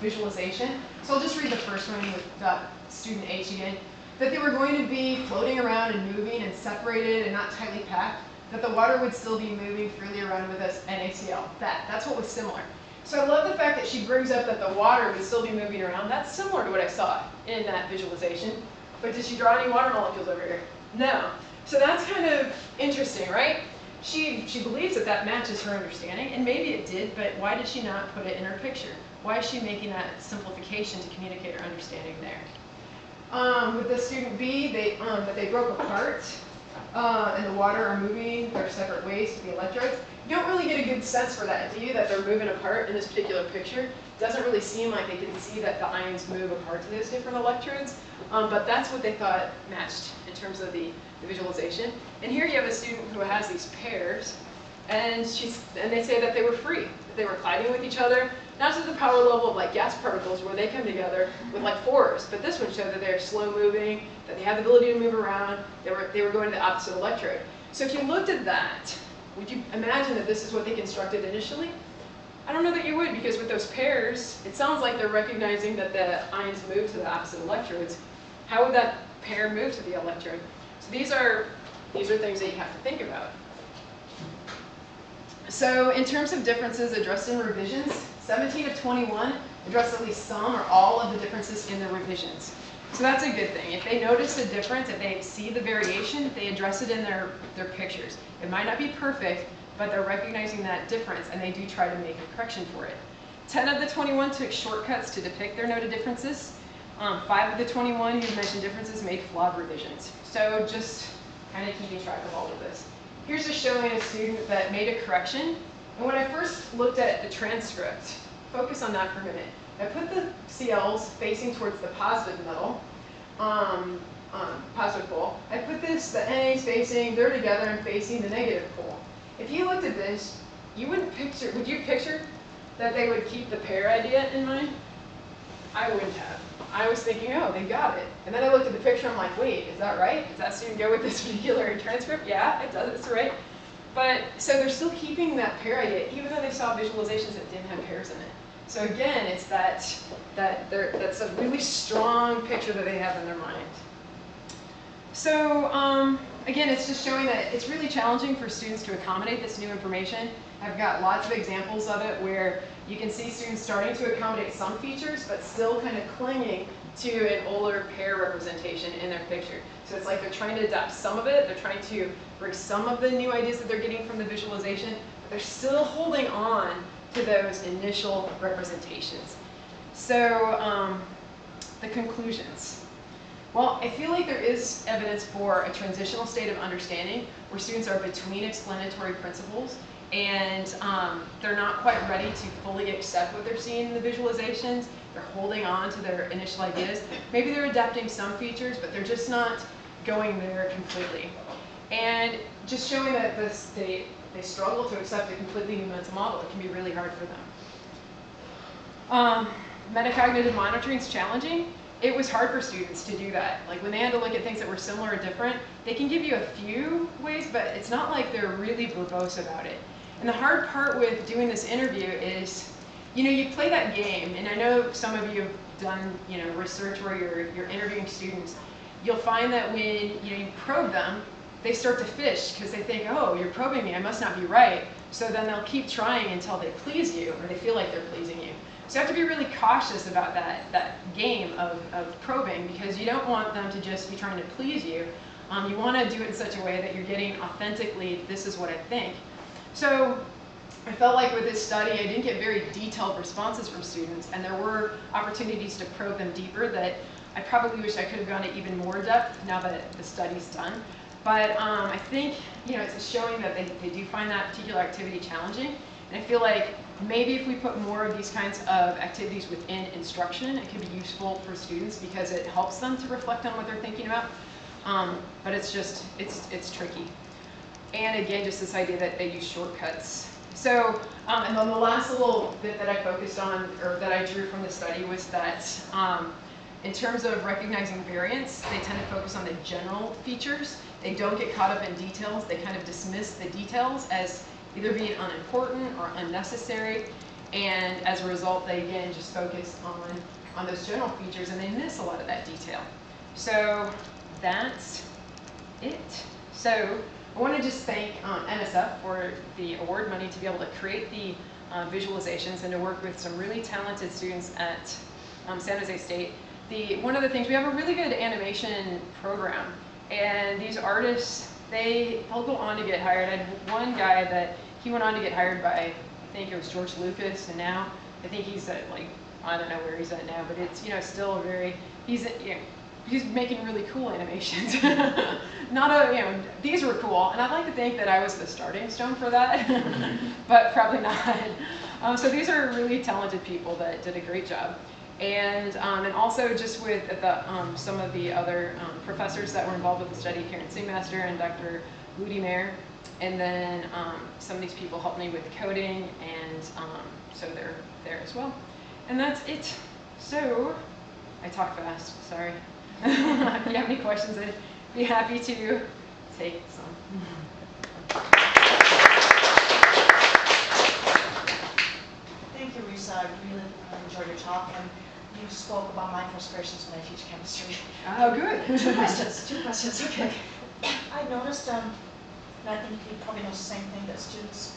visualization. So I'll just read the first one with student H again. That they were going to be floating around and moving and separated and not tightly packed. That the water would still be moving freely around with us NaCl. That's what was similar. So I love the fact that she brings up that the water would still be moving around. That's similar to what I saw in that visualization. But did she draw any water molecules over here? No. So that's kind of interesting, right? She believes that that matches her understanding, and maybe it did, but why did she not put it in her picture? Why is she making that simplification to communicate her understanding there? With the student B, they broke apart. and the water are moving their separate ways to the electrodes. You don't really get a good sense for that, do you? That they're moving apart in this particular picture. It doesn't really seem like they can see that the ions move apart to those different electrodes. But that's what they thought matched in terms of the visualization. And here you have a student who has these pairs, and they say that they were free, that they were colliding with each other, not to the power level of like gas particles where they come together with like force, but this one showed that they're slow moving, that they have the ability to move around, they were going to the opposite electrode. So if you looked at that, would you imagine that this is what they constructed initially? I don't know that you would, because with those pairs, it sounds like they're recognizing that the ions move to the opposite electrodes. How would that pair move to the electrode? So these are things that you have to think about. So in terms of differences addressed in revisions, 17 of 21 address at least some or all of the differences in the revisions. So that's a good thing. If they notice a difference, if they see the variation, they address it in their pictures. It might not be perfect, but they're recognizing that difference, and they do try to make a correction for it. 10 of the 21 took shortcuts to depict their noted differences. 5 of the 21 who mentioned differences made flawed revisions. So just kind of keeping track of all of this. Here's just showing a student that made a correction. And when I first looked at the transcript, focus on that for a minute. I put the CLs facing towards the positive middle, positive pole. I put the NAs facing, they're together and facing the negative pole. If you looked at this, you wouldn't picture, would you picture that they would keep the pair idea in mind? I wouldn't have. I was thinking, oh, they got it. And then I looked at the picture, I'm like, wait, is that right? Does that student go with this particular transcript? Yeah, it does, it's right. But, so they're still keeping that pair idea, even though they saw visualizations that didn't have pairs in it. So again, it's that's a really strong picture that they have in their mind. So again, it's just showing that it's really challenging for students to accommodate this new information. I've got lots of examples of it where you can see students starting to accommodate some features, but still kind of clinging to an older pair representation in their picture. So it's like they're trying to adapt some of it, they're trying to bring some of the new ideas that they're getting from the visualization, but they're still holding on to those initial representations. So the conclusions. Well, I feel like there is evidence for a transitional state of understanding where students are between explanatory principles and they're not quite ready to fully accept what they're seeing in the visualizations. They're holding on to their initial ideas. Maybe they're adapting some features, but they're just not going there completely. And just showing that they struggle to accept a completely new mental model. It can be really hard for them. Metacognitive monitoring is challenging. It was hard for students to do that. Like when they had to look at things that were similar or different, they can give you a few ways, but it's not like they're really verbose about it. And the hard part with doing this interview is, you play that game, and I know some of you have done, research where you're interviewing students. You'll find that when you probe them, they start to fish because they think, oh, you're probing me, I must not be right. So then they'll keep trying until they please you, or they feel like they're pleasing you. So you have to be really cautious about that game of probing, because you don't want them to just be trying to please you. You want to do it in such a way that you're getting authentically, this is what I think. So I felt like with this study, I didn't get very detailed responses from students, and there were opportunities to probe them deeper that I probably wish I could have gone to even more depth now that the study's done. But I think it's showing that they do find that particular activity challenging. And I feel like maybe if we put more of these kinds of activities within instruction, it could be useful for students because it helps them to reflect on what they're thinking about. But it's tricky. And again, just this idea that they use shortcuts. So, and then the last little bit that I focused on, or that I drew from the study, was that in terms of recognizing variance, they tend to focus on the general features. They don't get caught up in details. They kind of dismiss the details as either being unimportant or unnecessary. And as a result, they again just focus on those general features, and they miss a lot of that detail. So that's it. So I want to just thank NSF for the award money to be able to create the visualizations and to work with some really talented students at San Jose State. One of the things, we have a really good animation program, and these artists, they'll go on to get hired. I had one guy that he went on to get hired by, I think it was George Lucas, and now I think he's at, like, I don't know where he's at now, but it's still a very, he's making really cool animations. Not a, you know, these were cool, and I'd like to think that I was the starting stone for that, but probably not. So these are really talented people that did a great job. And also just with some of the other professors that were involved with the study, Karen Singmaster and Dr. Ludi Mayer. And then some of these people helped me with coding, and so they're there as well. And that's it. So, I talk fast, sorry. If you have any questions, I'd be happy to take some. Thank you, Resa. I really enjoyed your talk, and you spoke about my frustrations when I teach chemistry. Oh, good. Two questions, okay. I noticed, and I think you probably know the same thing, that students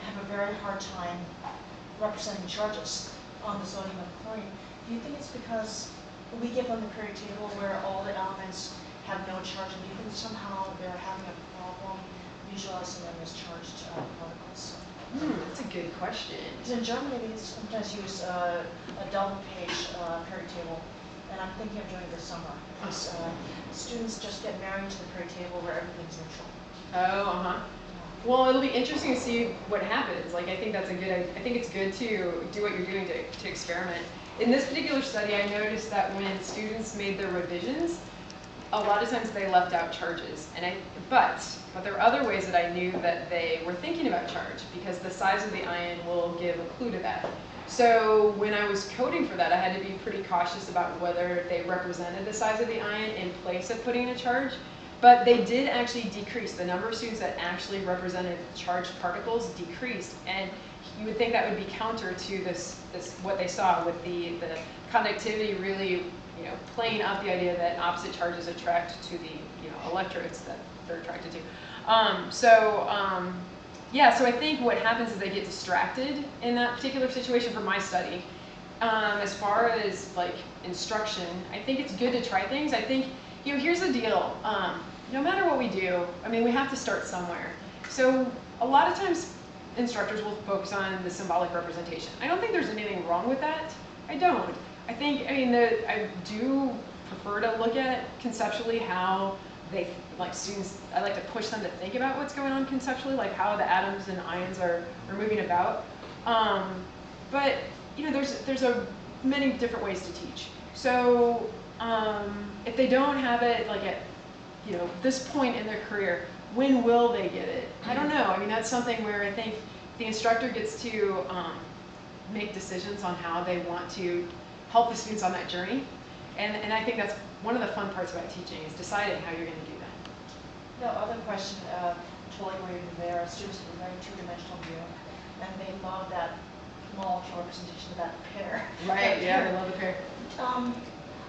have a very hard time representing charges on the sodium and chlorine. Do you think it's because we give them the periodic table where all the elements have no charge, and do you think somehow they're having a problem visualizing them as charged particles? That's a good question. Because in Germany, they sometimes use a double-page periodic table, and I'm thinking of doing it this summer, because students just get married to the periodic table where everything's neutral. Oh, Well, it'll be interesting to see what happens. Like, I think that's a good. I think it's good to do what you're doing to experiment. In this particular study, I noticed that when students made their revisions, a lot of times they left out charges. But there are other ways that I knew that they were thinking about charge, because the size of the ion will give a clue to that. So when I was coding for that, I had to be pretty cautious about whether they represented the size of the ion in place of putting a charge. But they did actually decrease. The number of students that actually represented charged particles decreased. And you would think that would be counter to this what they saw with the conductivity really, playing up the idea that opposite charges attract to the, electrodes that they're attracted to. Yeah, so I think what happens is they get distracted in that particular situation for my study. As far as like instruction, I think it's good to try things. I think, here's the deal. No matter what we do, we have to start somewhere. So a lot of times instructors will focus on the symbolic representation. I don't think there's anything wrong with that. I don't. I think, I do prefer to look at conceptually how students, I like to push them to think about what's going on conceptually, like how the atoms and ions are moving about. But, there's many different ways to teach. So if they don't have it like at, this point in their career, when will they get it? I don't know. That's something where I think the instructor gets to make decisions on how they want to help the students on that journey. And I think that's one of the fun parts about teaching, is deciding how you're going to do that. No, other question, totally where you're there, students have a very two-dimensional view, and they love that molecule representation of that pair. Right, yeah, they love the pair.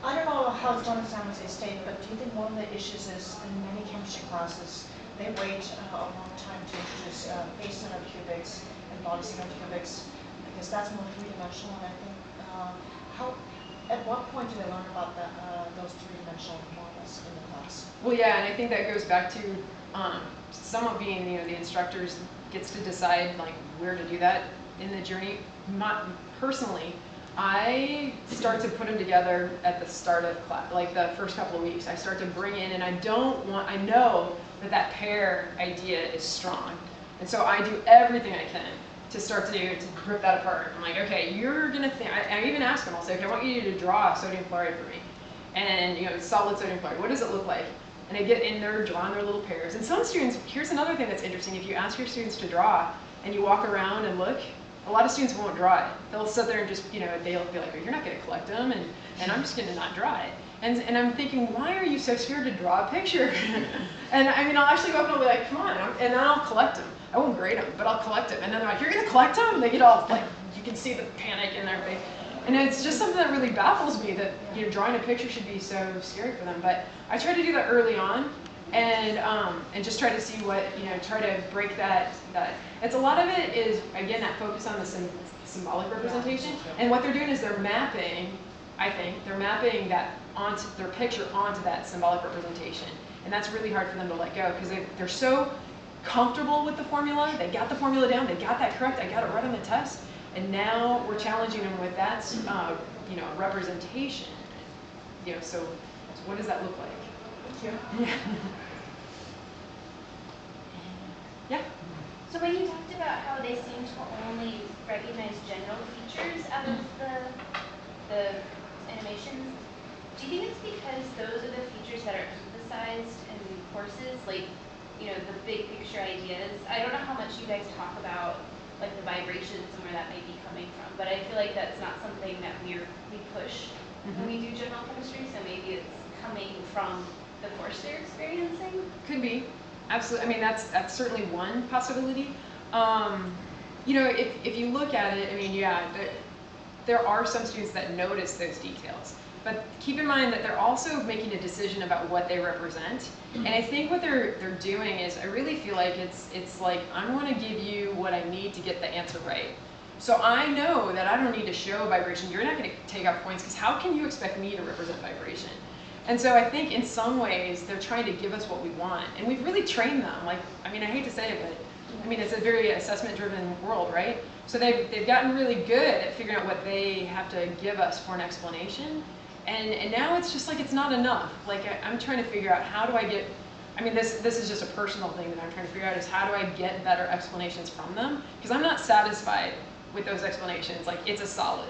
I don't know how it's done in San Jose State, but do you think one of the issues is in many chemistry classes, they wait a long time to introduce face-centered cubics and body-centered cubics, because that's more three-dimensional, and I think, at what point do they learn about those three-dimensional models in the class? Well, yeah, and I think that goes back to somewhat being, the instructors gets to decide like where to do that in the journey. Personally, I start to put them together at the start of class, like the first couple of weeks. I start to bring in, and I know that pair idea is strong. And so I do everything I can to start to rip that apart. I'm like, okay, you're gonna think, I even ask them, I'll say, okay, I want you to draw sodium chloride for me. And solid sodium chloride, what does it look like? And I get in there, drawing their little pairs. And some students, here's another thing that's interesting, if you ask your students to draw, and you walk around and look, a lot of students won't draw it. They'll sit there and just, they'll be like, oh, you're not gonna collect them, and I'm just gonna not draw it. And I'm thinking, why are you so scared to draw a picture? And I'll actually go up and I'll be like, come on, and then I'll collect them. I won't grade them, but I'll collect them. And then they're like, you're gonna collect them? And they get all like, you can see the panic in their face. And it's just something that really baffles me, that drawing a picture should be so scary for them. But I try to do that early on, and just try to see what, try to break that. It's a lot of it is, again, that focus on the symbolic representation. And what they're doing is they're mapping, that onto their picture onto that symbolic representation. And that's really hard for them to let go, because they're so comfortable with the formula. They got the formula down, they got that correct, I got it right on the test. And now we're challenging them with that, representation. So what does that look like? Thank you. Yeah. Yeah. So when you talked about how they seem to only recognize general features out of the animations, do you think it's because those are the features that are emphasized in courses, like, you know, the big picture ideas? I don't know how much you guys talk about like the vibrations and where that may be coming from, but I feel like that's not something that we push when we do general chemistry, so maybe it's coming from the course they're experiencing. Could be. Absolutely. I mean, that's certainly one possibility. You know, if you look at it, I mean, yeah, there are some students that notice those details. But keep in mind that they're also making a decision about what they represent. And I think what they're doing is, I really feel like it's like, I'm going to give you what I need to get the answer right. So I know that I don't need to show vibration. You're not going to take out points, because how can you expect me to represent vibration? And so I think in some ways they're trying to give us what we want. And we've really trained them. Like, I mean, I hate to say it, but I mean, it's a very assessment-driven world, right? So they've gotten really good at figuring out what they have to give us for an explanation. And now it's just like, it's not enough. Like, I'm trying to figure out, how do I get, I mean, this is just a personal thing that I'm trying to figure out, is how do I get better explanations from them? Because I'm not satisfied with those explanations. Like, it's a solid.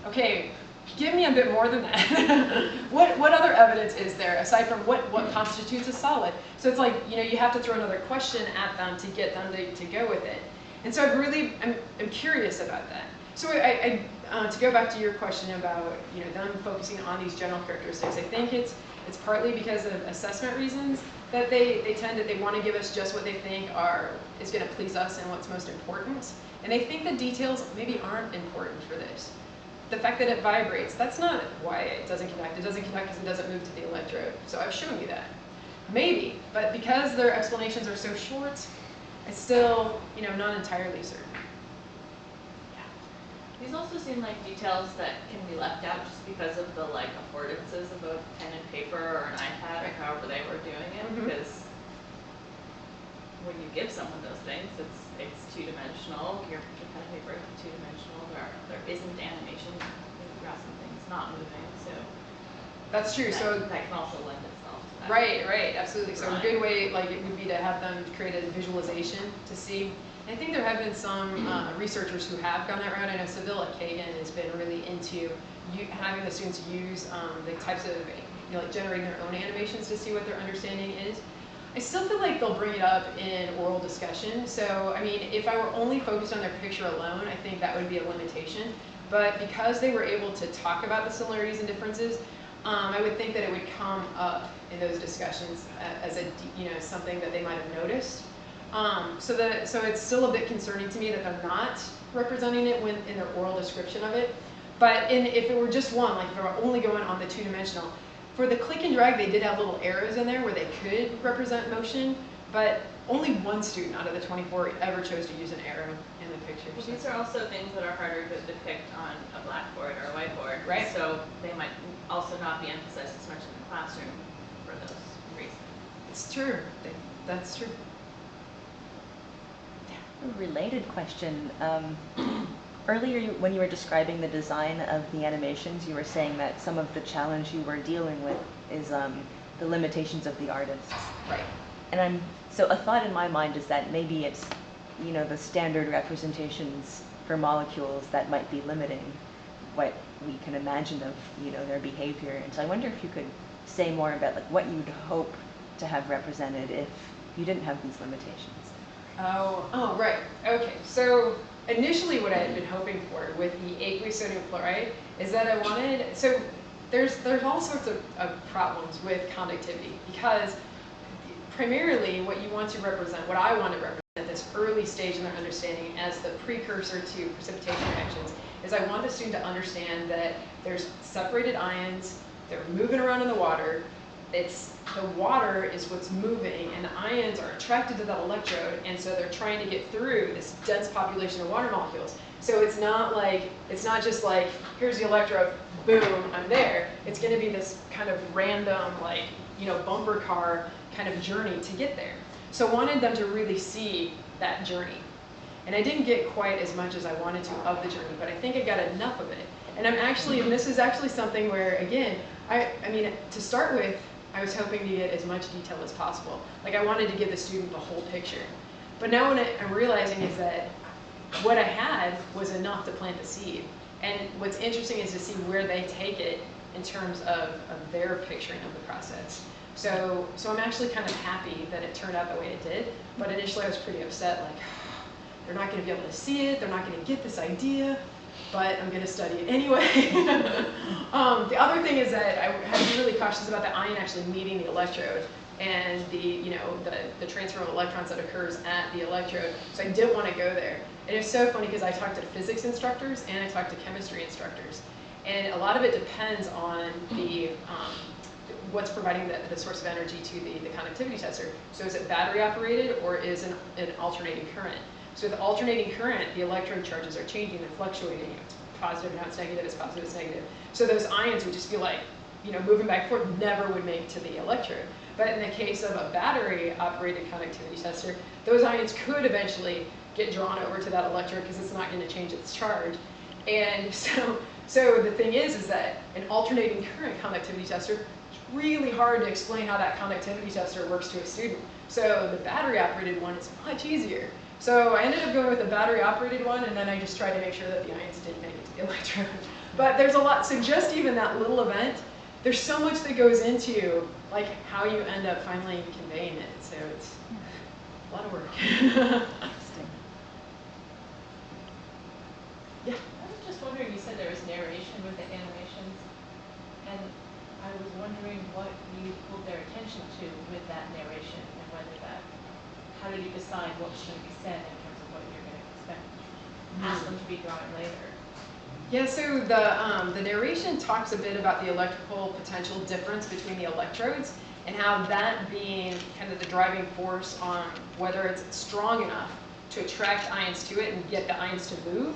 Okay, give me a bit more than that. What other evidence is there aside from what constitutes a solid? So it's like, you know, you have to throw another question at them to get them to go with it. And so I'm curious about that. So to go back to your question about, you know, them focusing on these general characteristics, I think it's partly because of assessment reasons that they want to give us just what they think is going to please us and what's most important. And they think the details maybe aren't important for this. The fact that it vibrates, that's not why it doesn't conduct. It doesn't conduct because it doesn't move to the electrode. So I've shown you that. Maybe, but because their explanations are so short, it's still, you know, not entirely certain. These also seem like details that can be left out just because of the like affordances of a pen and paper or an iPad, or however they were doing it. Because when you give someone those things, it's two-dimensional. Your pen and paper is two-dimensional. There isn't animation. You draw something's not moving, so that's true. So that can also lend itself to that. Right, absolutely. So a good way, like, it would be to have them create a visualization to see. I think there have been some researchers who have gone that route. I know Sevilla Kagan has been really into having the students use the types of, you know, like generating their own animations to see what their understanding is. I still feel like they'll bring it up in oral discussion. So, I mean, if I were only focused on their picture alone, I think that would be a limitation. But because they were able to talk about the similarities and differences, I would think that it would come up in those discussions as a, you know, something that they might have noticed. So it's still a bit concerning to me that they're not representing it in their oral description of it. But if it were just one, like if it were only going on the two-dimensional, for the click and drag, they did have little arrows in there where they could represent motion, but only one student out of the 24 ever chose to use an arrow in the picture. Well, these are also things that are harder to depict on a blackboard or a whiteboard. Right. So they might also not be emphasized as much in the classroom for those reasons. It's true. That's true. A related question. Earlier, when you were describing the design of the animations, you were saying that some of the challenge you were dealing with is the limitations of the artists. Right. And so a thought in my mind is that maybe it's, you know, the standard representations for molecules that might be limiting what we can imagine of, you know, their behavior. And so I wonder if you could say more about like what you'd hope to have represented if you didn't have these limitations. Oh, right. Okay. So initially what I had been hoping for with the aqueous sodium chloride is that I wanted, so there's all sorts of problems with conductivity, because primarily what you want to represent, what I want to represent at this early stage in their understanding as the precursor to precipitation reactions, is I want the student to understand that there's separated ions, they're moving around in the water, the water is what's moving, and the ions are attracted to that electrode, and so they're trying to get through this dense population of water molecules. So it's not just like, here's the electrode, boom, I'm there. It's going to be this kind of random, like, you know, bumper car kind of journey to get there. So I wanted them to really see that journey. And I didn't get quite as much as I wanted to of the journey, but I think I got enough of it. And and this is actually something where, again, I mean, to start with, I was hoping to get as much detail as possible. Like I wanted to give the student the whole picture. But now what I'm realizing is that what I had was enough to plant the seed. And what's interesting is to see where they take it in terms of their picturing of the process. So I'm actually kind of happy that it turned out the way it did, but initially I was pretty upset, like, they're not gonna be able to see it, they're not gonna get this idea, but I'm gonna study it anyway. The other thing is that I had to be really cautious about the ion actually meeting the electrode and the transfer of electrons that occurs at the electrode. So I didn't want to go there. And it's so funny because I talked to physics instructors and I talked to chemistry instructors. And a lot of it depends on the what's providing the source of energy to the conductivity tester. So is it battery operated or is an alternating current? So with alternating current, the electrode charges are changing, they're fluctuating. It's positive, now it's negative, it's positive, it's negative. So those ions would just be like, moving back and forth, never would make to the electrode. But in the case of a battery operated conductivity tester, those ions could eventually get drawn over to that electrode because it's not going to change its charge. And so the thing is that an alternating current conductivity tester, it's really hard to explain how that conductivity tester works to a student. So the battery operated one is much easier. So I ended up going with the battery operated one, and then I just tried to make sure that the ions didn't make it to the electrode. But there's a lot, so just even that little event, there's so much that goes into like how you end up finally conveying it. So it's a lot of work. Interesting. Yeah. I was just wondering, you said there was narration with the animations, and I was wondering what you pulled their attention to with that narration, and whether how did you decide what was going to be said in terms of what you're going to expect ask them to be drawing later? Yeah, so the narration talks a bit about the electrical potential difference between the electrodes and how that being kind of the driving force on whether it's strong enough to attract ions to it and get the ions to move,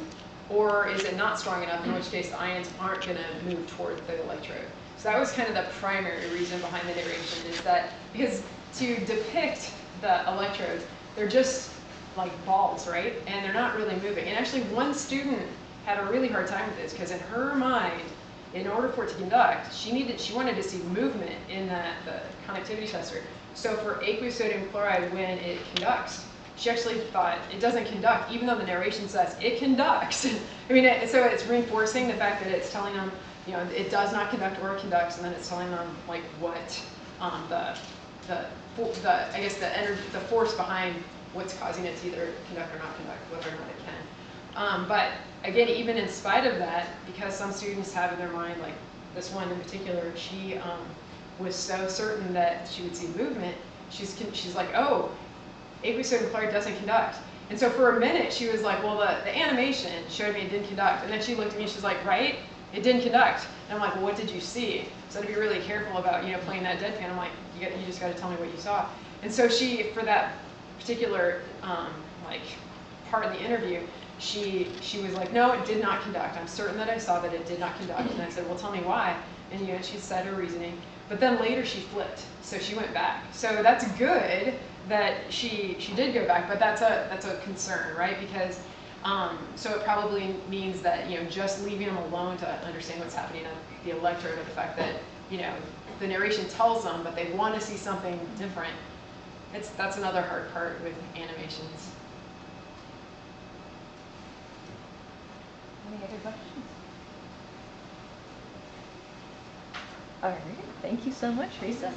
or is it not strong enough, in which case the ions aren't going to move toward the electrode. So that was kind of the primary reason behind the narration, is that because to depict the electrodes, they're just like balls, right? And they're not really moving. And actually one student had a really hard time with this because in her mind, in order for it to conduct, she wanted to see movement in the conductivity tester. So for aqueous sodium chloride, when it conducts, she actually thought it doesn't conduct, even though the narration says it conducts. I mean, so it's reinforcing the fact that it's telling them, it does not conduct or it conducts, and then it's telling them like what I guess the energy, the force behind what's causing it to either conduct or not conduct, whether or not it can. But again, even in spite of that, because some students have in their mind, like this one in particular, she was so certain that she would see movement, she's like, oh, aqueous sodium chloride doesn't conduct. And so for a minute, she was like, well, the animation showed me it didn't conduct. And then she looked at me and she's like, right? It didn't conduct. And I'm like, well, what did you see? So to be really careful about, playing that deadpan, I'm like, you just got to tell me what you saw. And so she, for that particular part of the interview, she was like, no, it did not conduct. I'm certain that I saw that it did not conduct. And I said, well, tell me why. And she said her reasoning. But then later she flipped, so she went back. So that's good that she did go back, but that's a concern, right? Because so it probably means that just leaving them alone to understand what's happening at the electrode, or the fact that the narration tells them, but they want to see something different. That's another hard part with animations. Any other questions? All right, thank you so much, Resa.